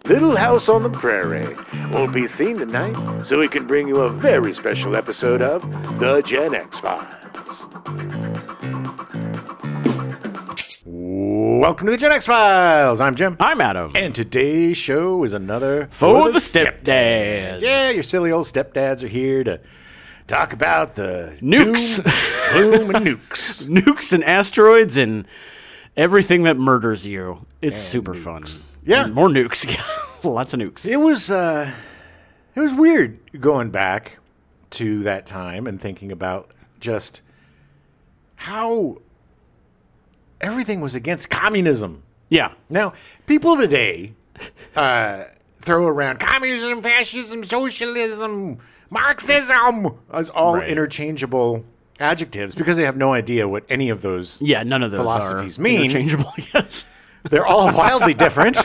Little House on the Prairie won't be seen tonight, so we can bring you a very special episode of The Gen X Files. Welcome to The Gen X Files. I'm Jim. I'm Adam. And today's show is another For the Stepdads. Yeah, your silly old stepdads are here to talk about the Nukes. Doom, gloom, and nukes. Nukes and asteroids and everything that murders you. It's super fun. Yeah. And more nukes. Yeah. Lots of nukes. It was weird going back to that time and thinking about just how everything was against communism. Yeah. Now, people today throw around communism, fascism, socialism, Marxism as all interchangeable adjectives because they have no idea what any of those none of those philosophies are mean. Interchangeable, yes. They're all wildly different.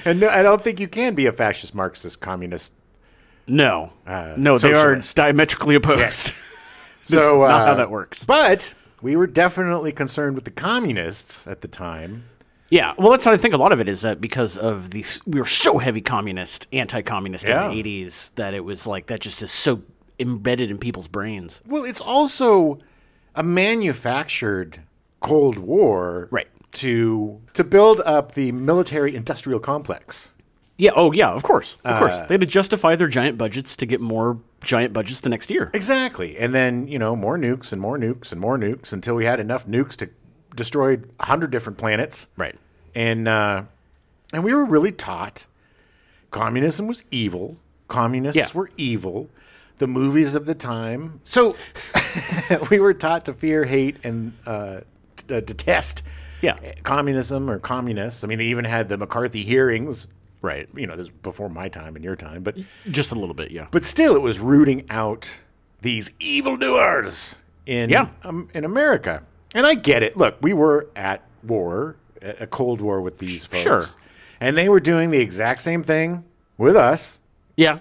And no, I don't think you can be a fascist, Marxist, communist. No. No, they socialist. are diametrically opposed. Yes. So not how that works. But we were definitely concerned with the communists at the time. Yeah, well, that's how I think a lot of it is that because of these, we were so heavy communist, anti-communist in the 80s that it was like that just is so embedded in people's brains. Well, it's also a manufactured Cold War to build up the military-industrial complex. Yeah, oh yeah, of course. Of course. They had to justify their giant budgets to get more giant budgets the next year. Exactly. And then, more nukes and more nukes and more nukes until we had enough nukes to destroy 100 different planets. Right. And we were really taught communism was evil. Communists were evil. The movies of the time. So we were taught to fear, hate, and detest communism or communists. I mean, they even had the McCarthy hearings. Right. This was before my time and your time. But just a little bit, yeah. But still, it was rooting out these evildoers in America. And I get it. Look, we were at war, a Cold War with these folks. Sure. And they were doing the exact same thing with us. Yeah.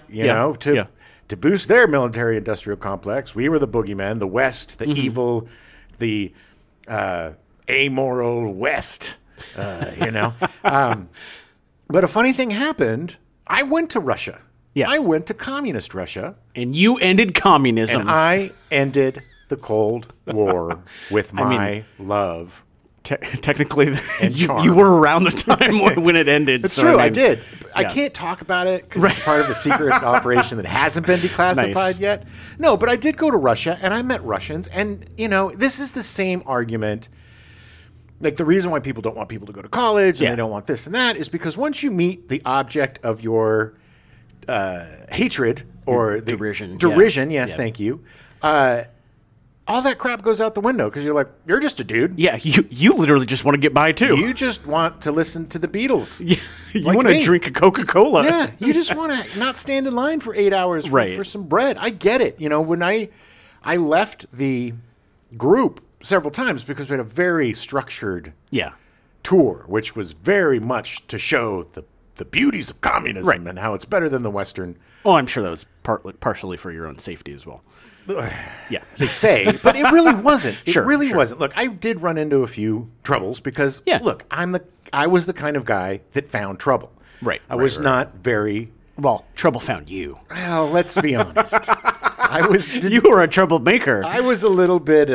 To boost their military-industrial complex. We were the boogeymen, the West, the evil, the amoral West, But a funny thing happened. I went to Russia. Yeah. I went to communist Russia. And you ended communism. And I ended the Cold War with my love. Technically, you were around the time when it ended. It's true, I did. I can't talk about it because it's part of a secret operation that hasn't been declassified yet. No, but I did go to Russia, and I met Russians. And, this is the same argument. Like, the reason why people don't want people to go to college and they don't want this and that is because once you meet the object of your hatred or the derision, yes, thank you, all that crap goes out the window because you're like, you're just a dude. Yeah, you literally just want to get by, too. You just want to listen to the Beatles. Yeah, you want to drink a Coca-Cola. Yeah, you just want to not stand in line for 8 hours for some bread. I get it. When I left the group several times because we had a very structured tour, which was very much to show the beauties of communism and how it's better than the Western. Oh, I'm sure that was partially for your own safety as well. Yeah, they say, but it really wasn't. It really wasn't. Look, I did run into a few troubles because look, I was the kind of guy that found trouble. Right. I was not very. Well, trouble found you. Well, let's be honest. You were a troublemaker. I was a little bit.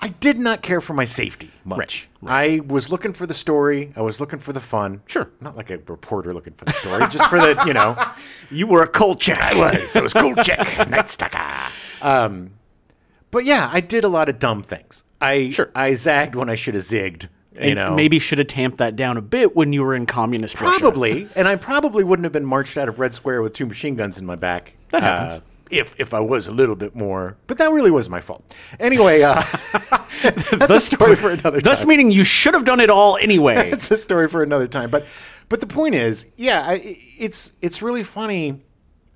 I did not care for my safety much. Right. I was looking for the story. I was looking for the fun. Sure. Not like a reporter looking for the story, just for the, You were a Kolchak. I was Kolchak, Night Stalker. But yeah, I did a lot of dumb things. I zagged when I should have zigged. Maybe should have tamped that down a bit when you were in communist Russia. Probably. And I probably wouldn't have been marched out of Red Square with 2 machine guns in my back. That happens. If I was a little bit more, but that really was my fault. Anyway, that's a story for another time. Thus meaning you should have done it all anyway. That's a story for another time. But the point is, it's really funny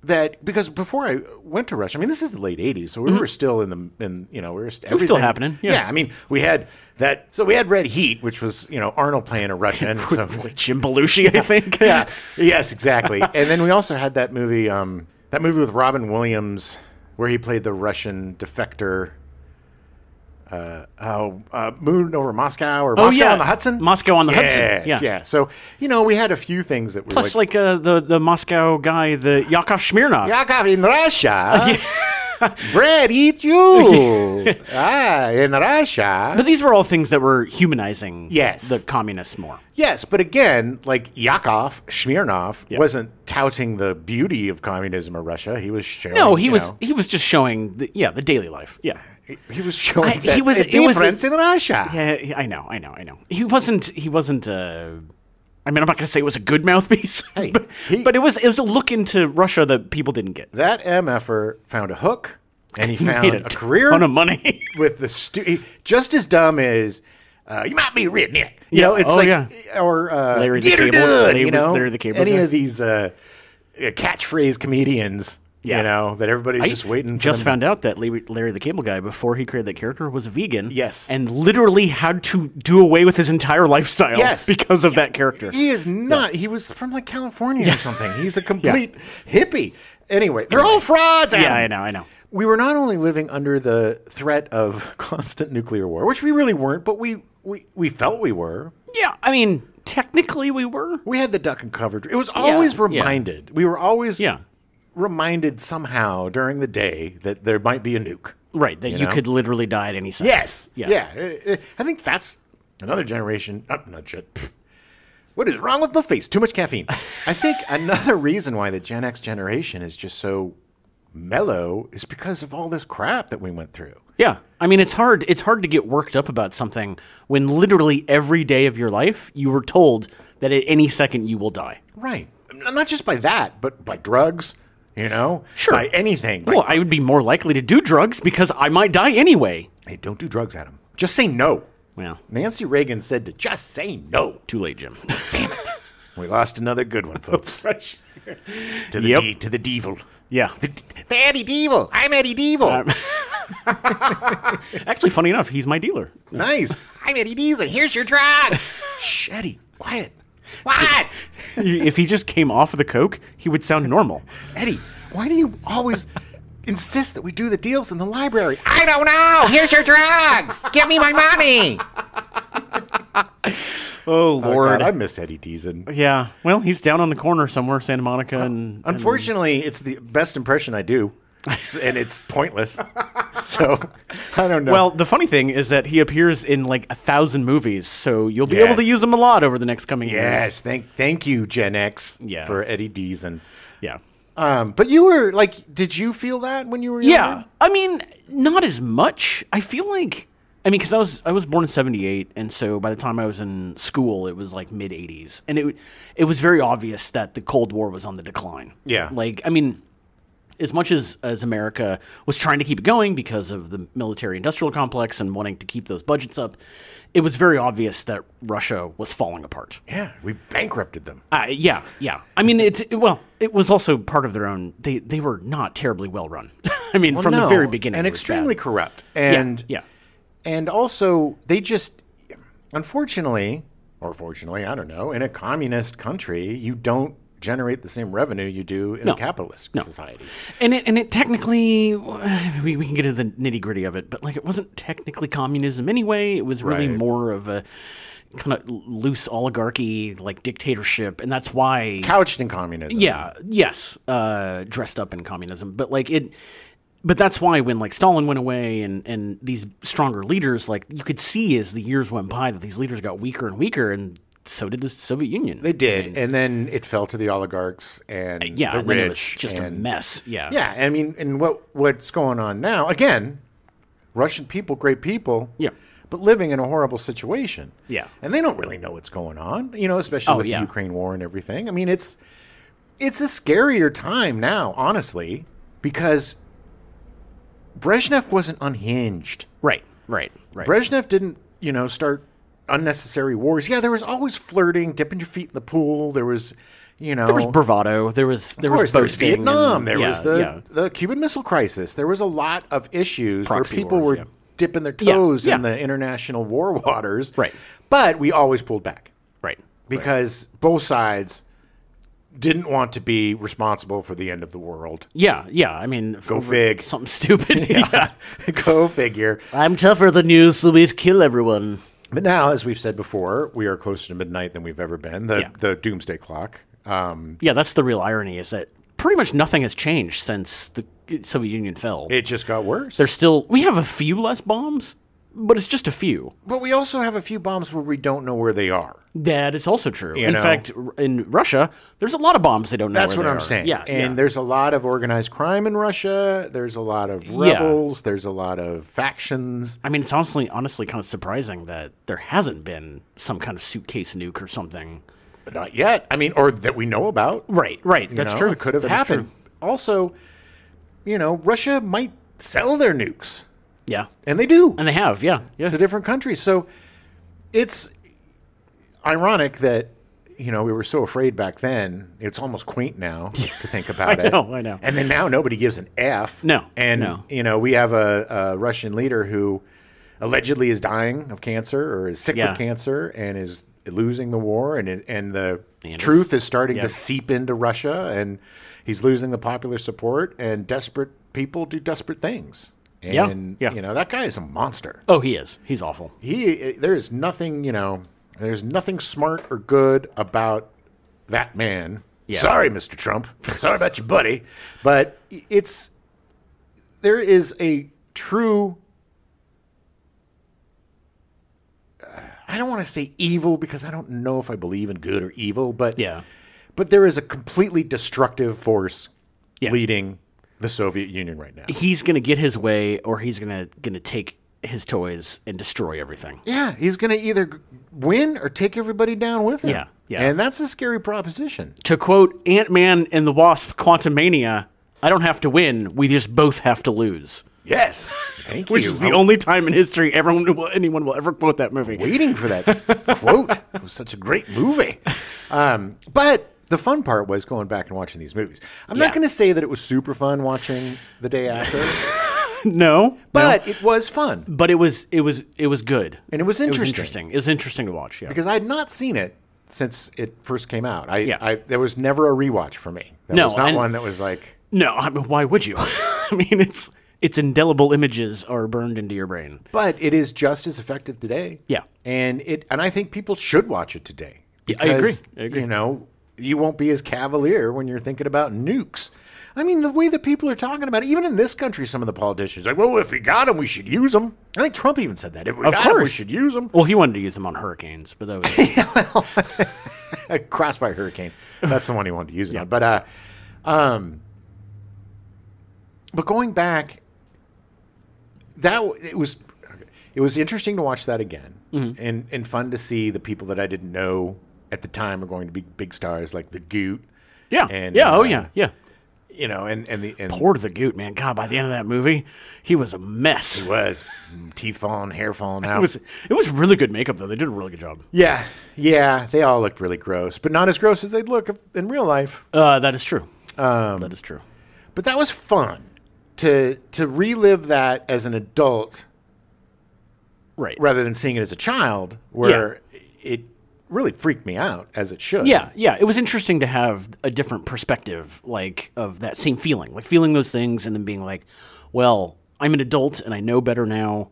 that because before I went to Russia, I mean, this is the late '80s, so we were still it was still happening. Yeah, I mean, we had that. So we had Red Heat, which was Arnold playing a Russian, with Jim Belushi, I think. Yeah, yes, exactly. And then we also had that movie. That movie with Robin Williams, where he played the Russian defector. moon over Moscow or Moscow on the Hudson. Moscow on the Hudson. Yeah. So we had a few things that were plus like the Moscow guy, the Yakov Smirnov. Yakov in Russia. Bread eat you. In Russia. But these were all things that were humanizing the communists more. Yes, but again, like Yakov Smirnov wasn't touting the beauty of communism or Russia. He was showing. No, he was just showing the daily life. Yeah. He was showing difference in Russia. Yeah, I know. He wasn't. I mean, I'm not going to say it was a good mouthpiece, but it was a look into Russia that people didn't get. That MFer found a hook, and he found a career, ton of money with the just as dumb as you might be a redneck. Or Larry the Cable Dud, Larry the Cable any guy. of these catchphrase comedians. That everybody's just waiting for. Just found out that Larry the Cable Guy, before he created that character, was a vegan. Yes. And literally had to do away with his entire lifestyle because of that character. He is not. He was from like California or something. He's a complete hippie. Anyway, they're all frauds, Adam. I know. We were not only living under the threat of constant nuclear war, which we really weren't, but we felt we were. Yeah, I mean, technically we were. We had the duck and cover. It was always reminded. We were always reminded somehow during the day that there might be a nuke. Right, that you could literally die at any second. Yes. Yeah. I think that's another generation. What is wrong with my face? Too much caffeine. I think another reason why the Gen X generation is just so mellow is because of all this crap that we went through. Yeah. I mean, it's hard to get worked up about something when literally every day of your life you were told that at any second you will die. Right. Not just by that, but by drugs. Sure. By anything. Well, I would be more likely to do drugs because I might die anyway. Hey, don't do drugs, Adam. Just say no. Well, Nancy Reagan said to just say no. Too late, Jim. Damn it. We lost another good one, folks. To the devil. Yeah. The Eddie Devil. I'm Eddie Devil. Actually, funny enough, he's my dealer. Nice. I'm Eddie Diesel. Here's your drugs. Shh, Eddie. Quiet. What? If he just came off of the coke, he would sound normal. Eddie, why do you always insist that we do the deals in the library? I don't know. Here's your drugs. Give me my money. Oh, Lord. God, I miss Eddie Deason. Yeah. Well, he's down on the corner somewhere, Santa Monica. Unfortunately, it's the best impression I do. And it's pointless. So, I don't know. Well, the funny thing is that he appears in like 1,000 movies, so you'll be able to use him a lot over the next coming years. Yes, thank you, Gen X, for Eddie Deason. Yeah. But you were like, did you feel that when you were younger? Yeah. I mean, not as much. I feel like, because I was born in 78, and so by the time I was in school, it was like mid-'80s. And it was very obvious that the Cold War was on the decline. Yeah. Like, as much as America was trying to keep it going because of the military-industrial complex and wanting to keep those budgets up, it was very obvious that Russia was falling apart. Yeah, we bankrupted them. Yeah. I mean, it was also part of their own. They were not terribly well run. From the very beginning, and extremely corrupt. And and also they just, unfortunately, or fortunately, I don't know, in a communist country, you don't generate the same revenue you do in a capitalist society. And it technically, we can get into the nitty gritty of it, but like it wasn't technically communism anyway. It was really more of a kind of loose oligarchy, like dictatorship, and that's why couched in communism. Yeah, yes, dressed up in communism, but like it. But that's why when like Stalin went away and these stronger leaders, like you could see as the years went by that these leaders got weaker and weaker, and so did the Soviet Union. They did, and then it fell to the oligarchs and the and rich. Then it was just a mess. Yeah, yeah. And what's going on now? Again, Russian people, great people. Yeah. But living in a horrible situation. Yeah. And they don't really know what's going on. Especially with the Ukraine war and everything. It's a scarier time now, honestly, because Brezhnev wasn't unhinged. Right. Brezhnev didn't, start unnecessary wars. Yeah, there was always flirting, dipping your feet in the pool. There was, there was bravado. There was Vietnam. There was the Cuban Missile Crisis. There was a lot of issues Proxy where people wars, were dipping their toes in the international war waters. Right. But we always pulled back. Right. Because both sides didn't want to be responsible for the end of the world. Yeah. I mean, go fig. Something stupid. Yeah. Go figure. I'm tougher than you, so we'd kill everyone. But now, as we've said before, we are closer to midnight than we've ever been. The doomsday clock. Yeah, that's the real irony, is that pretty much nothing has changed since the Soviet Union fell. It just got worse. We have a few less bombs, but it's just a few. But we also have a few bombs where we don't know where they are. That is also true. In fact, in Russia, there's a lot of bombs they don't know where they are. That's what I'm saying. Yeah, and there's a lot of organized crime in Russia. There's a lot of rebels. Yeah. There's a lot of factions. I mean, it's honestly kind of surprising that there hasn't been some kind of suitcase nuke or something. But not yet. I mean, or that we know about. Right. That's true. It could have happened. Also, Russia might sell their nukes. Yeah. And they do. And they have, yeah. To different countries. So it's ironic that, we were so afraid back then. It's almost quaint now to think about it. I know. And then now nobody gives an F. No. And, we have a Russian leader who allegedly is dying of cancer or is sick with cancer and is losing the war. And the truth is starting to seep into Russia. And he's losing the popular support. And desperate people do desperate things. And, that guy is a monster. Oh, he is. He's awful. There is nothing, there's nothing smart or good about that man. Yeah. Sorry, Mr. Trump. Sorry about your buddy. But there is a true, I don't want to say evil because I don't know if I believe in good or evil, but there is a completely destructive force leading the Soviet Union right now. He's going to get his way, or he's going to take his toys and destroy everything. Yeah, he's going to either win or take everybody down with him. Yeah. And that's a scary proposition. To quote Ant-Man and the Wasp, Quantumania, I don't have to win. We just both have to lose. Yes. Thank you. Which is the only time in history anyone will ever quote that movie. Waiting for that quote. It was such a great movie. But the fun part was going back and watching these movies. I'm not going to say that it was super fun watching The Day After. No. But it was fun. But it was good. And it was interesting. It was interesting to watch, Because I had not seen it since it first came out. There was never a rewatch for me. There was not one that was like... No, I mean, why would you? I mean, it's indelible images are burned into your brain. But it is just as effective today. Yeah. And I think people should watch it today. Because, I agree. You won't be as cavalier when you're thinking about nukes. I mean, the way that people are talking about it, even in this country, some of the politicians are like, well, if we got them, we should use them. I think Trump even said that. If we got them, we should use them. Well, he wanted to use them on hurricanes, but that was... Crossfire hurricane. That's the one he wanted to use it on. But going back, it was interesting to watch that again, and fun to see the people that I didn't know at the time are going to be big stars like the Goot. Yeah. And, yeah. And poor the Goot, man. God, by the end of that movie, he was a mess. He was. Teeth falling, hair falling out. It was really good makeup, though. They did a really good job. Yeah. They all looked really gross, but not as gross as they'd look in real life. That is true. That is true. But that was fun to relive that as an adult, right? Rather than seeing it as a child, where it really freaked me out, as it should. Yeah. It was interesting to have a different perspective, like, of that same feeling, like feeling those things and then being like, well, I'm an adult and I know better now,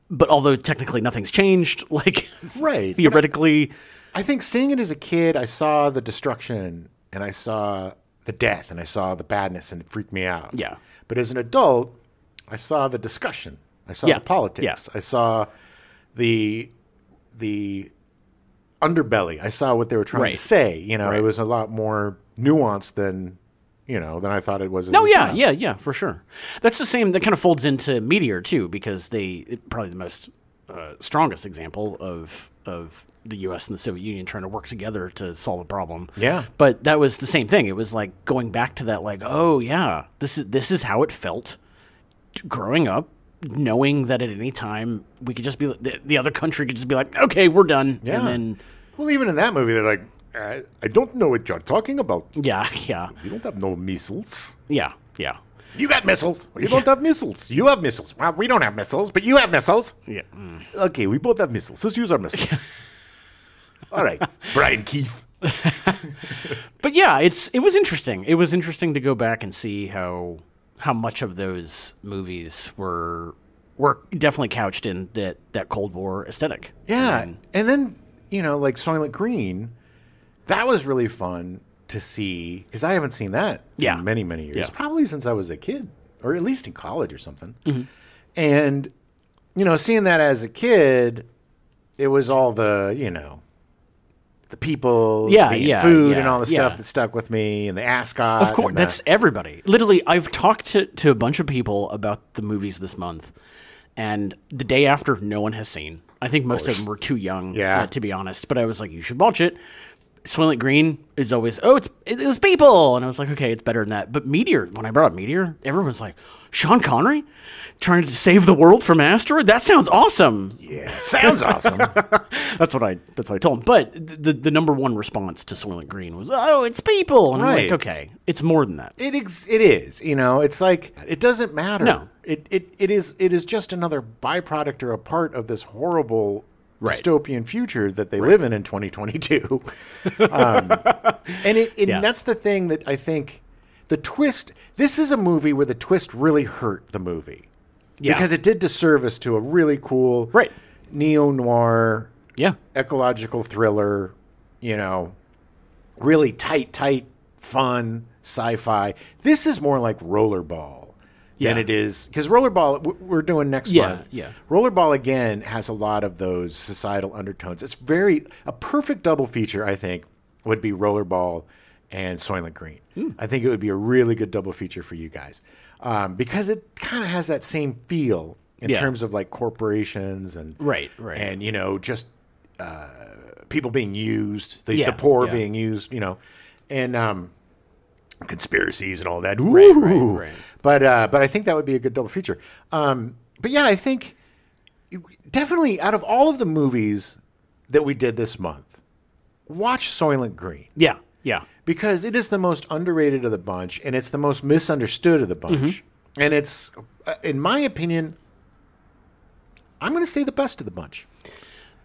but although technically nothing's changed, like, theoretically. I think seeing it as a kid, I saw the destruction and I saw the death and I saw the badness and it freaked me out. Yeah. But as an adult, I saw the discussion. I saw the politics. I saw the underbelly. I saw what they were trying to say. It was a lot more nuanced than I thought it was. Yeah, for sure. That's the same. That kind of folds into Meteor too, because probably the most strongest example of the U.S. and the Soviet Union trying to work together to solve a problem. Yeah. But that was the same thing. It was like going back to that, like, oh yeah, this is how it felt growing up, knowing that at any time we could just be, the other country could just be like, okay, we're done. Yeah. And then, well, even in that movie, they're like, I don't know what you're talking about. Yeah. You don't have no missiles. Yeah. You got missiles. You don't have missiles. You have missiles. Well, we don't have missiles, but you have missiles. Yeah. Okay, we both have missiles. Let's use our missiles. All right, Brian Keith. But yeah, it was interesting. It was interesting to go back and see how much of those movies were definitely couched in that Cold War aesthetic. Yeah, and then like Soylent Green, that was really fun to see because I haven't seen that in many years, probably since I was a kid or at least in college or something. Mm-hmm. And seeing that as a kid, it was all the the people, food, and all the stuff that stuck with me, and the ascot. Of course, that's everybody. Literally, I've talked to a bunch of people about the movies this month, and the day after, no one has seen. I think most of them were too young, to be honest. But I was like, you should watch it. Soylent Green is always, it was people, and I was like, okay, it's better than that. But Meteor, when I brought up Meteor, everyone was like, Sean Connery trying to save the world from an asteroid? That sounds awesome. Yeah, sounds awesome. That's what I told him. But the number one response to Soylent Green was, it's people. And I'm like, okay, it's more than that. It is. It's like it doesn't matter. No, it is just another byproduct or a part of this horrible dystopian future that they live in 2022. And that's the thing that I think the twist. This is a movie where the twist really hurt the movie. Yeah. Because it did disservice to a really cool neo-noir, ecological thriller, really tight, fun sci-fi. This is more like Rollerball than it is. Because Rollerball, we're doing next month. Yeah. Rollerball, again, has a lot of those societal undertones. It's a perfect double feature, I think, would be Rollerball and Soylent Green. I think it would be a really good double feature for you guys. Because it kind of has that same feel in terms of like corporations and and just people being used, the poor being used, and conspiracies and all that. Right. But I think that would be a good double feature. But yeah, I think definitely out of all of the movies that we did this month, watch Soylent Green. Yeah. Because it is the most underrated of the bunch, and it's the most misunderstood of the bunch. Mm-hmm. And it's, in my opinion, I'm going to say the best of the bunch.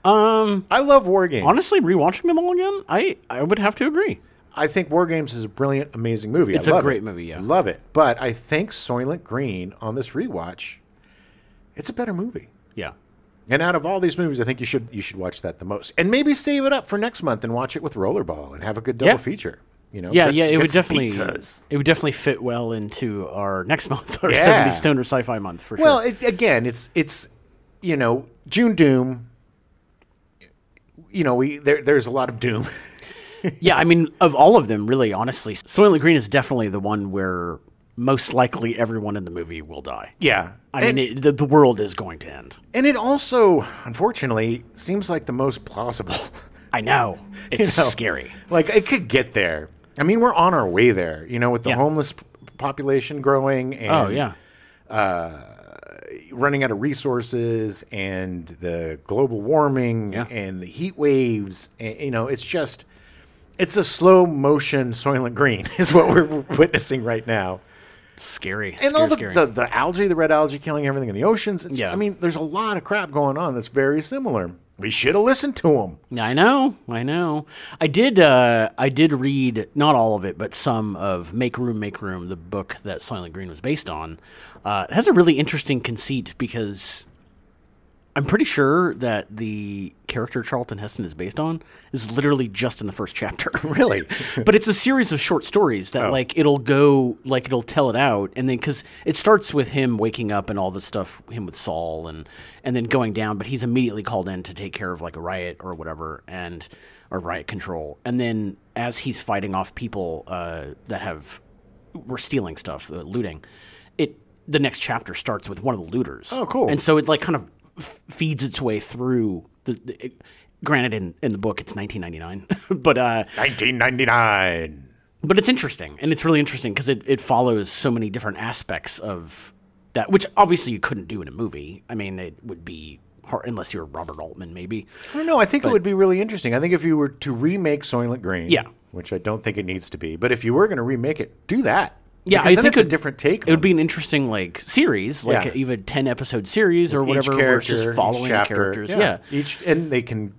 I love War Games. Honestly, rewatching them all again, I would have to agree. I think War Games is a brilliant, amazing movie. It's a great movie, yeah. I love it. But I think Soylent Green, on this rewatch, it's a better movie. Yeah. And out of all these movies, I think you should watch that the most. And maybe save it up for next month and watch it with Rollerball and have a good double feature. It would definitely fit well into our next month, our 70s stoner sci-fi month for sure. Well, it's June Doom. There's a lot of doom. Yeah, I mean, of all of them, really, honestly, Soylent Green is definitely the one where most likely everyone in the movie will die. Yeah. I mean, the world is going to end. And it also, unfortunately, seems like the most plausible. I know. It's scary. Like, it could get there. I mean, we're on our way there, with the homeless population growing and running out of resources and the global warming and the heat waves. And, it's a slow motion Soylent Green is what we're witnessing right now. Scary. And all the algae, the red algae killing everything in the oceans. I mean, there's a lot of crap going on that's very similar. We should have listened to them. I know. I did read, not all of it, but some of Make Room, the book that Soylent Green was based on. It has a really interesting conceit because I'm pretty sure that the character Charlton Heston is based on is literally just in the first chapter. Really? But it's a series of short stories that it'll tell it out. And then, cause it starts with him waking up and all the stuff, him with Saul and then going down, but he's immediately called in to take care of like a riot or whatever or riot control. And then as he's fighting off people, that were stealing stuff, looting, the next chapter starts with one of the looters. Oh, cool. And so it like kind of feeds its way through granted in the book it's 1999 but 1999 but it's interesting, and it's really interesting because it follows so many different aspects of that, which obviously you couldn't do in a movie. I mean, it would be hard unless you're Robert Altman, maybe. I don't know. I think it would be really interesting. I think if you were to remake Soylent Green, which I don't think it needs to be, but if you were going to remake it, do that. Yeah, I think it's a different take. It would be an interesting series, even 10-episode series or whatever, where it's just following characters. Yeah. And they can,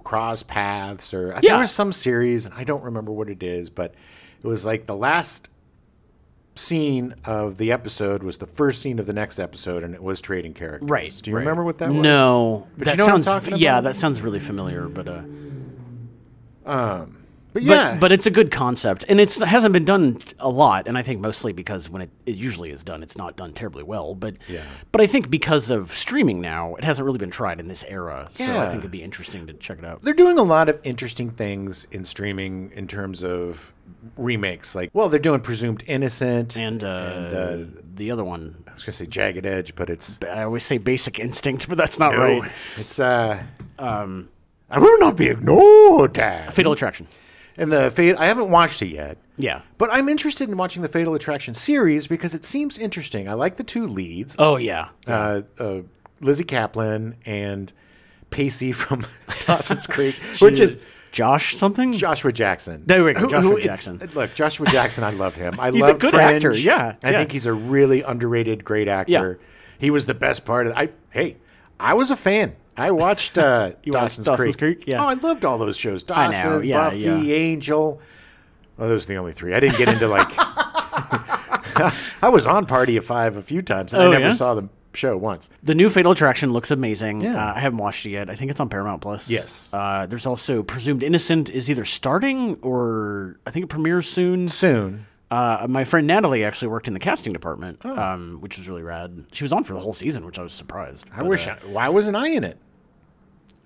cross paths, or I think there was some series, and I don't remember what it is, but it was like the last scene of the episode was the first scene of the next episode, and it was trading characters. Right. Do you remember what that was? No. But that you know what I'm sounds talking about? Yeah, that sounds really familiar, but yeah. But it's a good concept, and it hasn't been done a lot, and I think mostly because when it usually is done, it's not done terribly well. But I think because of streaming now, it hasn't really been tried in this era, so I think it'd be interesting to check it out. They're doing a lot of interesting things in streaming in terms of remakes. Like, they're doing Presumed Innocent and the other one. I was going to say Jagged Edge, but it's... I always say Basic Instinct, but that's not right. It's... I will not be ignored. Fatal Attraction. And I haven't watched it yet. Yeah. But I'm interested in watching the Fatal Attraction series because it seems interesting. I like the two leads. Oh, yeah. Lizzie Kaplan and Pacey from Dawson's Creek, which is... Joshua Jackson. There we go, Joshua Jackson. Look, Joshua Jackson, I love him. He's a good actor, yeah. I think he's a really underrated, great actor. Yeah. He was the best part of I was a fan. I watched Dawson's Creek. Yeah. Oh, I loved all those shows. Dawson, Buffy, Angel. Well, those are the only three. I didn't get into I was on Party of Five a few times, and I never saw the show once. The new Fatal Attraction looks amazing. Yeah. I haven't watched it yet. I think it's on Paramount Plus. Yes. There's also Presumed Innocent is either starting or I think it premieres soon. My friend Natalie actually worked in the casting department, which was really rad. She was on for the whole season, which I was surprised. Why wasn't I in it?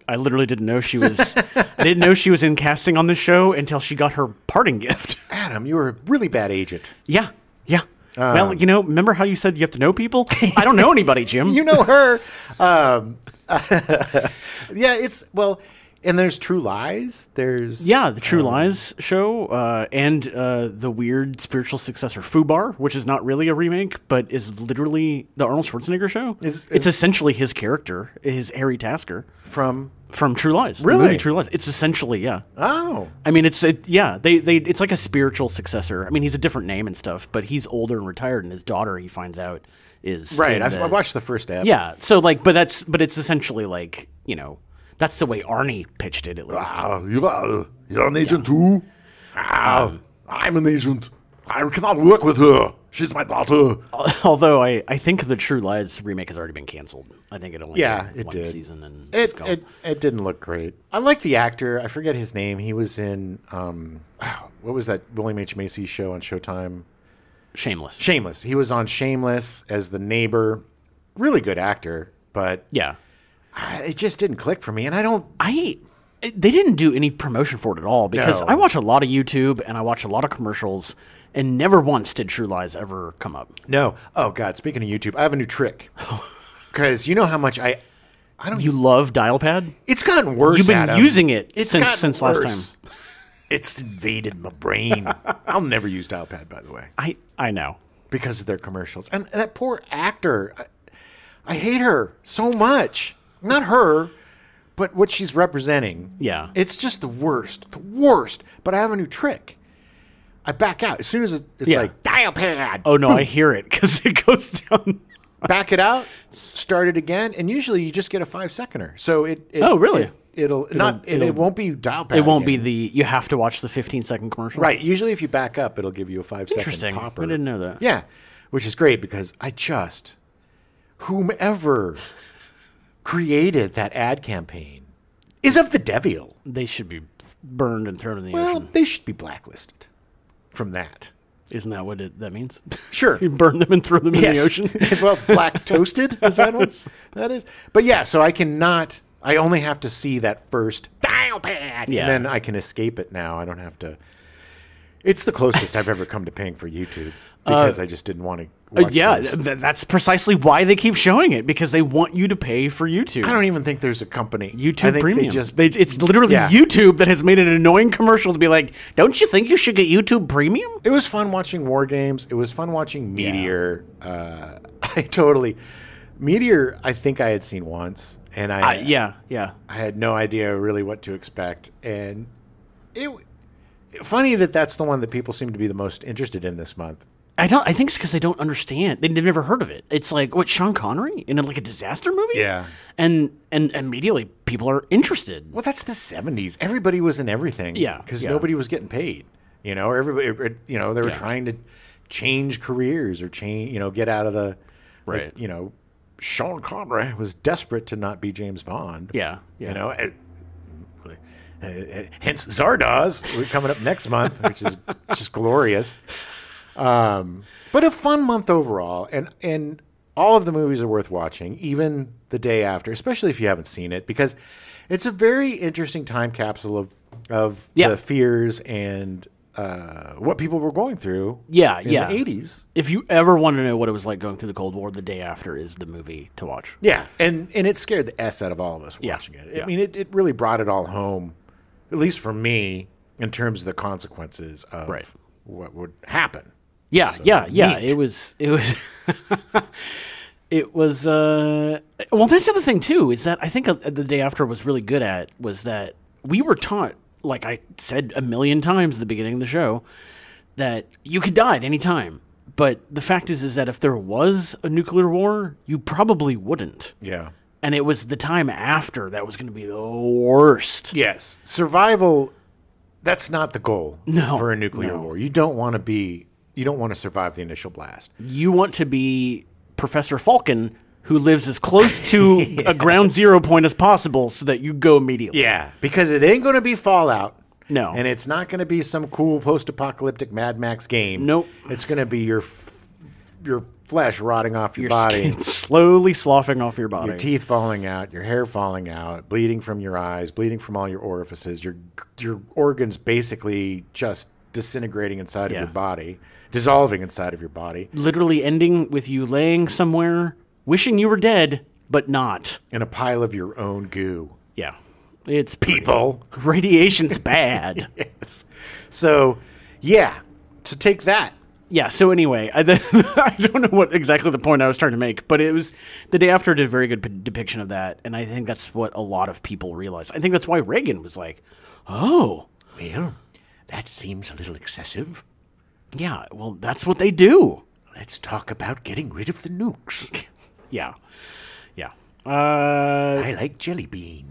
I literally didn't know she was. I didn't know she was in casting on this show until she got her parting gift. Adam, you were a really bad agent. Yeah. Well, remember how you said you have to know people? I don't know anybody, Jim. You know her. And there's True Lies. The True Lies show, and the weird spiritual successor Fubar, which is not really a remake, but is literally the Arnold Schwarzenegger show. It's essentially his character, his Harry Tasker from True Lies. Really? The movie True Lies. It's essentially Oh. I mean, it's like a spiritual successor. I mean, he's a different name and stuff, but he's older and retired, and his daughter, he finds out, is right. I watched the first ep. Yeah. So but it's essentially like That's the way Arnie pitched it, at least. You're an agent too? I'm an agent. I cannot work with her. She's my daughter. Although I think the True Lies remake has already been canceled. I think it only it one did. season. And it didn't look great. I like the actor. I forget his name. He was in, what was that William H. Macy show on Showtime? Shameless. He was on Shameless as the neighbor. Really good actor, but... Yeah. It just didn't click for me, and they didn't do any promotion for it at all because I watch a lot of YouTube and I watch a lot of commercials, and never once did True Lies ever come up. No. Oh God! Speaking of YouTube, I have a new trick because you know how much I don't. You love Dialpad? It's gotten worse. You've been Adam. using it since worse. last time. It's invaded my brain. I'll never use Dialpad, by the way. I know because of their commercials and that poor actor. I hate her so much. Not her, but what she's representing. Yeah. It's just the worst. But I have a new trick. I back out. As soon as it's like, Dialpad. Oh, no, boom. I hear it because it goes down. Back it out, start it again, and usually you just get a 5-seconder. So oh, really? It won't be Dialpad. It won't again. be you have to watch the 15-second commercial? Right. Usually if you back up, it'll give you a 5-second Interesting. popper. I didn't know that. Yeah, which is great because whomever created that ad campaign is of the devil. They should be burned and thrown in the ocean. Well, they should be blacklisted from that. Isn't that what that means? Sure. You burn them and throw them in the ocean? Well, black toasted, is that what that is? But yeah, so I only have to see that first Dialpad, and then I can escape it now. I don't have to. It's the closest I've ever come to paying for YouTube because I just didn't want to watch that's precisely why they keep showing it, because they want you to pay for YouTube. I don't even think there's a company. YouTube Premium. It's literally YouTube that has made an annoying commercial to be like, don't you think you should get YouTube Premium? It was fun watching War Games. It was fun watching Meteor. Meteor, I think I had seen once. And I had no idea really what to expect. And funny that's the one that people seem to be the most interested in this month. I think it's because they don't understand. They've never heard of it. It's like, what, Sean Connery in like a disaster movie? Yeah. And immediately people are interested. Well, that's the 70s. Everybody was in everything. Yeah, Because yeah. nobody was getting paid. You know, everybody, you know, they were trying to change careers or change, you know, get out of the, Right. like, you know, Sean Connery was desperate to not be James Bond. Yeah. You know, hence Zardoz coming up next month, which is just glorious. But a fun month overall, and all of the movies are worth watching, even the day after, especially if you haven't seen it, because it's a very interesting time capsule of the fears and what people were going through. in the 80s. If you ever want to know what it was like going through the Cold War, The Day After is the movie to watch. Yeah, and it scared the S out of all of us watching it. I mean, it really brought it all home, at least for me, in terms of the consequences of what would happen. Yeah, So, yeah. neat. It was it was well, that's the other thing too, is that I think The Day After was really good at was that we were taught, like I said a million times at the beginning of the show, that you could die at any time. But the fact is that if there was a nuclear war, you probably wouldn't. Yeah. And it was the time after that was going to be the worst. Yes. Survival, that's not the goal No, for a nuclear war. You don't want to survive the initial blast. You want to be Professor Falcon, who lives as close to a ground zero point as possible so that you go immediately. Yeah, because it ain't going to be Fallout. No. And it's not going to be some cool post-apocalyptic Mad Max game. Nope. It's going to be your flesh rotting off your, Your body. skin slowly sloughing off your body. Your teeth falling out, your hair falling out, bleeding from your eyes, bleeding from all your orifices, your organs basically just disintegrating inside of your body, dissolving inside of your body. Literally ending with you laying somewhere, wishing you were dead, but not. In a pile of your own goo. Yeah. It's People. Radiation's bad. Yes. So, yeah. So take that. Yeah, so anyway, I don't know what exactly the point I was trying to make, but it was The Day After did a very good depiction of that, and I think that's what a lot of people realized. I think that's why Reagan was like, oh. Well, that seems a little excessive. Yeah, well, that's what they do. Let's talk about getting rid of the nukes. Yeah. Yeah. I like jelly beans.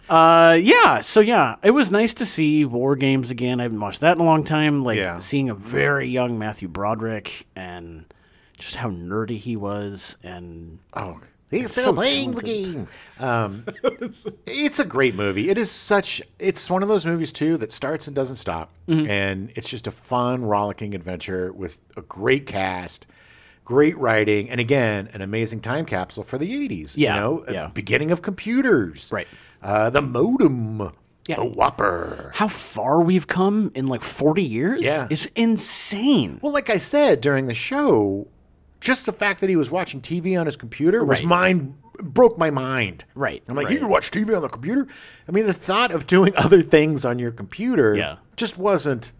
So it was nice to see War Games again. I haven't watched that in a long time. Like seeing a very young Matthew Broderick and just how nerdy he was, and he's still playing the game. It's a great movie. It's one of those movies too that starts and doesn't stop, and it's just a fun, rollicking adventure with a great cast. Great writing, and again, an amazing time capsule for the 80s. Yeah, Beginning of computers. Right. The modem. Yeah. The Whopper. How far we've come in like 40 years is insane. Well, like I said during the show, just the fact that he was watching TV on his computer broke my mind. Right. I'm like, you can watch TV on the computer? I mean, the thought of doing other things on your computer just wasn't,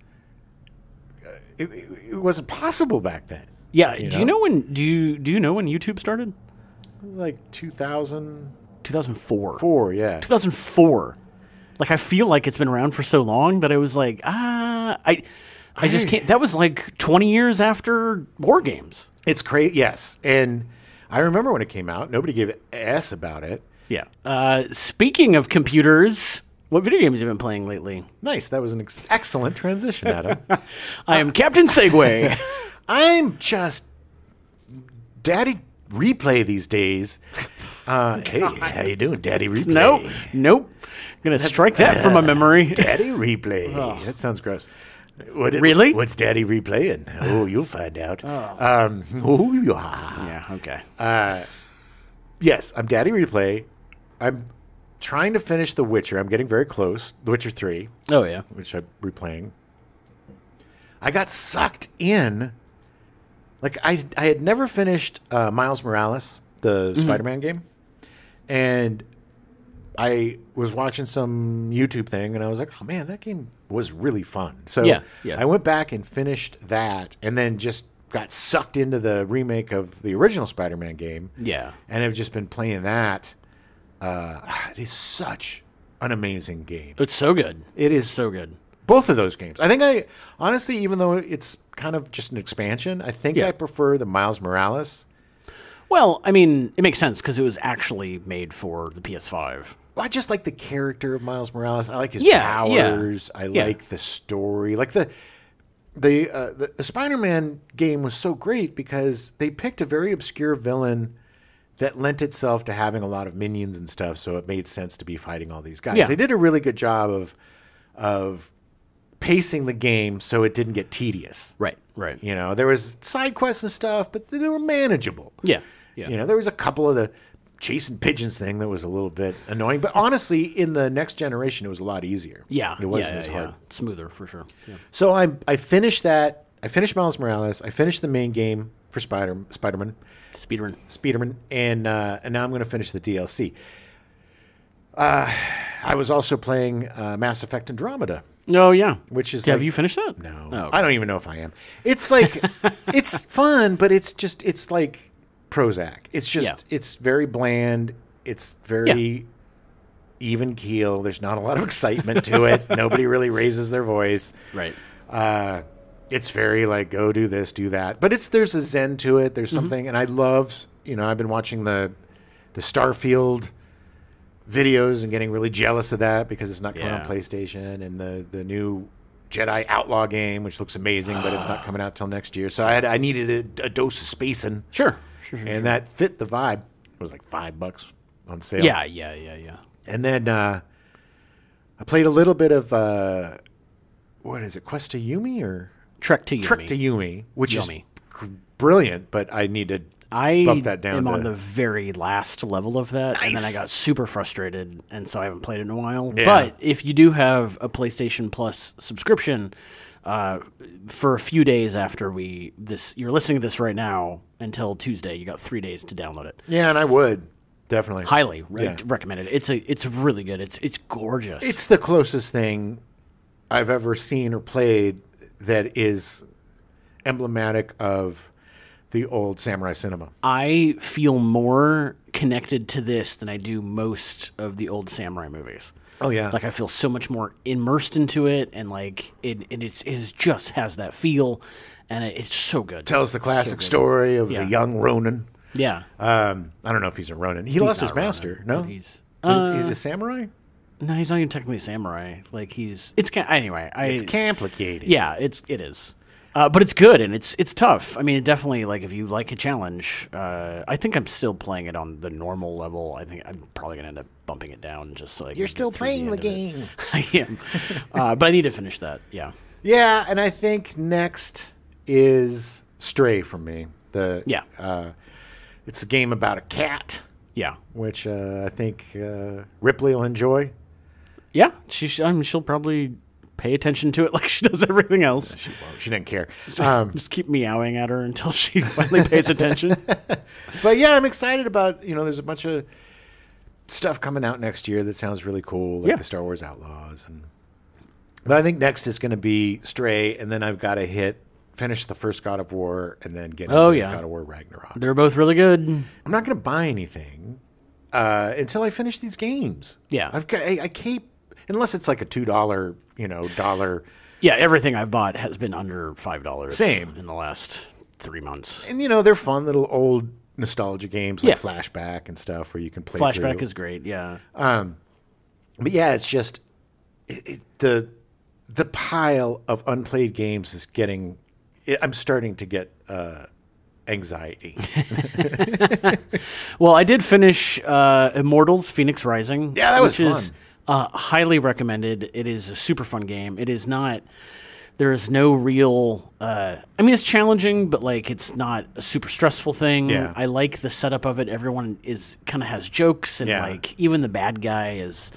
it wasn't possible back then. Yeah. Do you know when YouTube started? Like 2000. 2004. 2004. Like, I feel like it's been around for so long that I was like, I just can't. That was like 20 years after War Games. It's crazy. Yes. And I remember when it came out, nobody gave a S about it. Yeah. Speaking of computers, what video games have you been playing lately? Nice. That was an excellent transition, Adam. I am Captain Segway. I'm just Daddy Replay these days. Hey, how you doing, Daddy Replay? Nope. I'm going to strike that from my memory. Daddy Replay. That sounds gross. Really? What's Daddy replaying? Oh, you'll find out. Yeah, okay. Yes, I'm Daddy Replay. I'm trying to finish The Witcher. I'm getting very close. The Witcher 3. Oh, yeah. Which I'm replaying. I got sucked in. Like, I had never finished Miles Morales, the Spider-Man game. And I was watching some YouTube thing, and I was like, oh, man, that game was really fun. So I went back and finished that, and then just got sucked into the remake of the original Spider-Man game. Yeah. And I've just been playing that. It is such an amazing game. It's so good. It is so good. Both of those games. I think honestly, even though it's kind of just an expansion, I think I prefer the Miles Morales. Well, I mean, it makes sense because it was actually made for the PS5. Well, I just like the character of Miles Morales. I like his powers. I like the story. Like the Spider-Man game was so great because they picked a very obscure villain that lent itself to having a lot of minions and stuff, so it made sense to be fighting all these guys. Yeah. They did a really good job of pacing the game so it didn't get tedious. Right. You know, there was side quests and stuff, but they were manageable. Yeah. You know, there was a couple of the chasing pigeons thing that was a little bit annoying, but honestly, in the next generation, it was a lot easier. Yeah. It wasn't as hard. Smoother, for sure. Yeah. So I finished that. I finished Miles Morales. I finished the main game for Spider-Man. Speederman. And now I'm going to finish the DLC. I was also playing Mass Effect Andromeda. Oh, yeah. Which is have you finished that? No. Oh, okay. I don't even know if I am. It's like, it's fun, but it's like Prozac. It's just, it's very bland. It's very even keel. There's not a lot of excitement to it. Nobody really raises their voice. Right. It's very like, go do this, do that. But there's a zen to it. There's something, and I love, I've been watching the Starfield videos and getting really jealous of that because it's not coming on PlayStation, and the new Jedi Outlaw game, which looks amazing, but it's not coming out till next year. So I needed a dose of spacing. Sure. That fit the vibe. It was like $5 on sale. Yeah. And then I played a little bit of what is it, Quest to Yumi or Trek to Yumi, which is brilliant, but I need to bump that down. I'm on the very last level of that, and then I got super frustrated, and so I haven't played it in a while. Yeah. But if you do have a PlayStation Plus subscription, for a few days after you're listening to this right now until Tuesday, you got 3 days to download it. Yeah, and I would definitely highly recommend it. It's really good. It's gorgeous. It's the closest thing I've ever seen or played that is emblematic of the old samurai cinema. I feel more connected to this than I do most of the old samurai movies. Oh yeah, like I feel so much more immersed into it, and like it just has that feel, and it's so good. Tells the classic story of the young Ronin. Yeah, I don't know if he's a Ronin. He lost his master. Ronin, no, he's a samurai. No, he's not even technically a samurai. Like it's complicated. Yeah, it is. But it's good, and it's tough. I mean, it definitely, like, if you like a challenge, I think I'm still playing it on the normal level. I think I'm probably going to end up bumping it down just so I can You're still playing the game. I am. But I need to finish that, yeah. Yeah, and I think next is Stray for me. It's a game about a cat. Yeah. Which I think Ripley will enjoy. Yeah, she'll probably pay attention to it like she does everything else. Yeah, she won't. She doesn't care. Just keep meowing at her until she finally pays attention. But yeah, I'm excited about, there's a bunch of stuff coming out next year that sounds really cool, like the Star Wars Outlaws. But I think next is going to be Stray, and then I've got to finish the first God of War, and then get into God of War Ragnarok. They're both really good. I'm not going to buy anything until I finish these games. Yeah. I keep, unless it's like a $2, dollar. Yeah, everything I've bought has been under $5. Same. In the last 3 months. And, they're fun little old nostalgia games like Flashback and stuff where you can play Flashback is great, yeah. But yeah, it's just the pile of unplayed games is getting... I'm starting to get anxiety. Well, I did finish Immortals: Phoenix Rising. Yeah, that was fun. Is highly recommended. It is a super fun game. It is not... There is no real... I mean, it's challenging, but like it's not a super stressful thing. Yeah. I like the setup of it. Everyone kind of has jokes, and like even the bad guy is...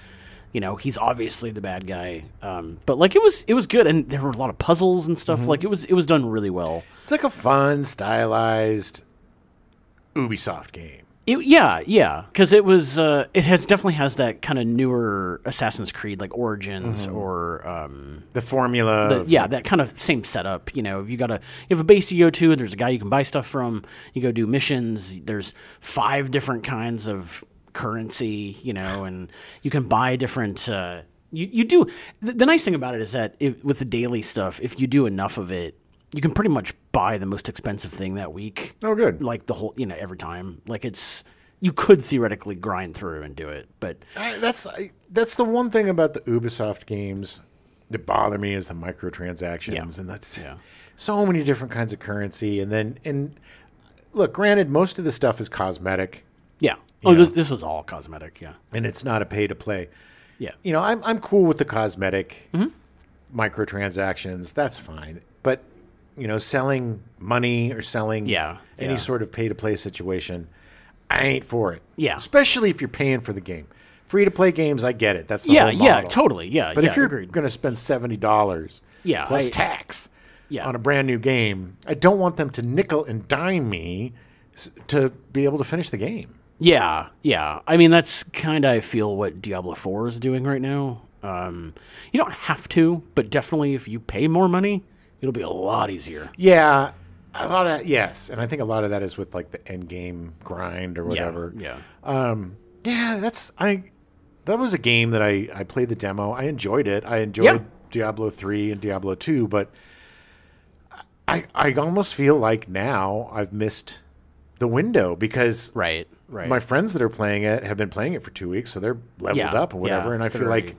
he's obviously the bad guy, but like it was good, and there were a lot of puzzles and stuff. Like it was done really well. It's like a fun, stylized Ubisoft game. Because it was definitely has that kind of newer Assassin's Creed like Origins or the formula. That kind of same setup. You have a base you go to, and there's a guy you can buy stuff from. You go do missions. There's 5 different kinds of currency, and you can buy different You do. The nice thing about it is that with the daily stuff, if you do enough of it, you can pretty much buy the most expensive thing that week. Oh, good. Like the whole, every time. Like you could theoretically grind through and do it, but That's the one thing about the Ubisoft games that bother me is the microtransactions, and that's so many different kinds of currency. And look, granted, most of the stuff is cosmetic. Yeah. This was all cosmetic. Yeah. And it's not a pay to play. Yeah. I'm cool with the cosmetic microtransactions. That's fine. But selling money or selling any sort of pay to play situation, I ain't for it. Yeah. Especially if you're paying for the game. Free to play games, I get it. That's the whole model. Yeah, totally. Yeah. But if you're agreed. going to spend $70 plus tax Yeah. on a brand new game, I don't want them to nickel and dime me to be able to finish the game. Yeah, yeah. I mean, that's kind of, I feel, what Diablo 4 is doing right now. You don't have to, but definitely if you pay more money, it'll be a lot easier. Yeah, yes. And I think a lot of that is with like the end game grind or whatever. Yeah. That was a game that I played the demo. I enjoyed it. I enjoyed Diablo 3 and Diablo 2, but I almost feel like now I've missed the window because Right. my friends that are playing it have been playing it for 2 weeks, so they're leveled up or whatever, and I feel like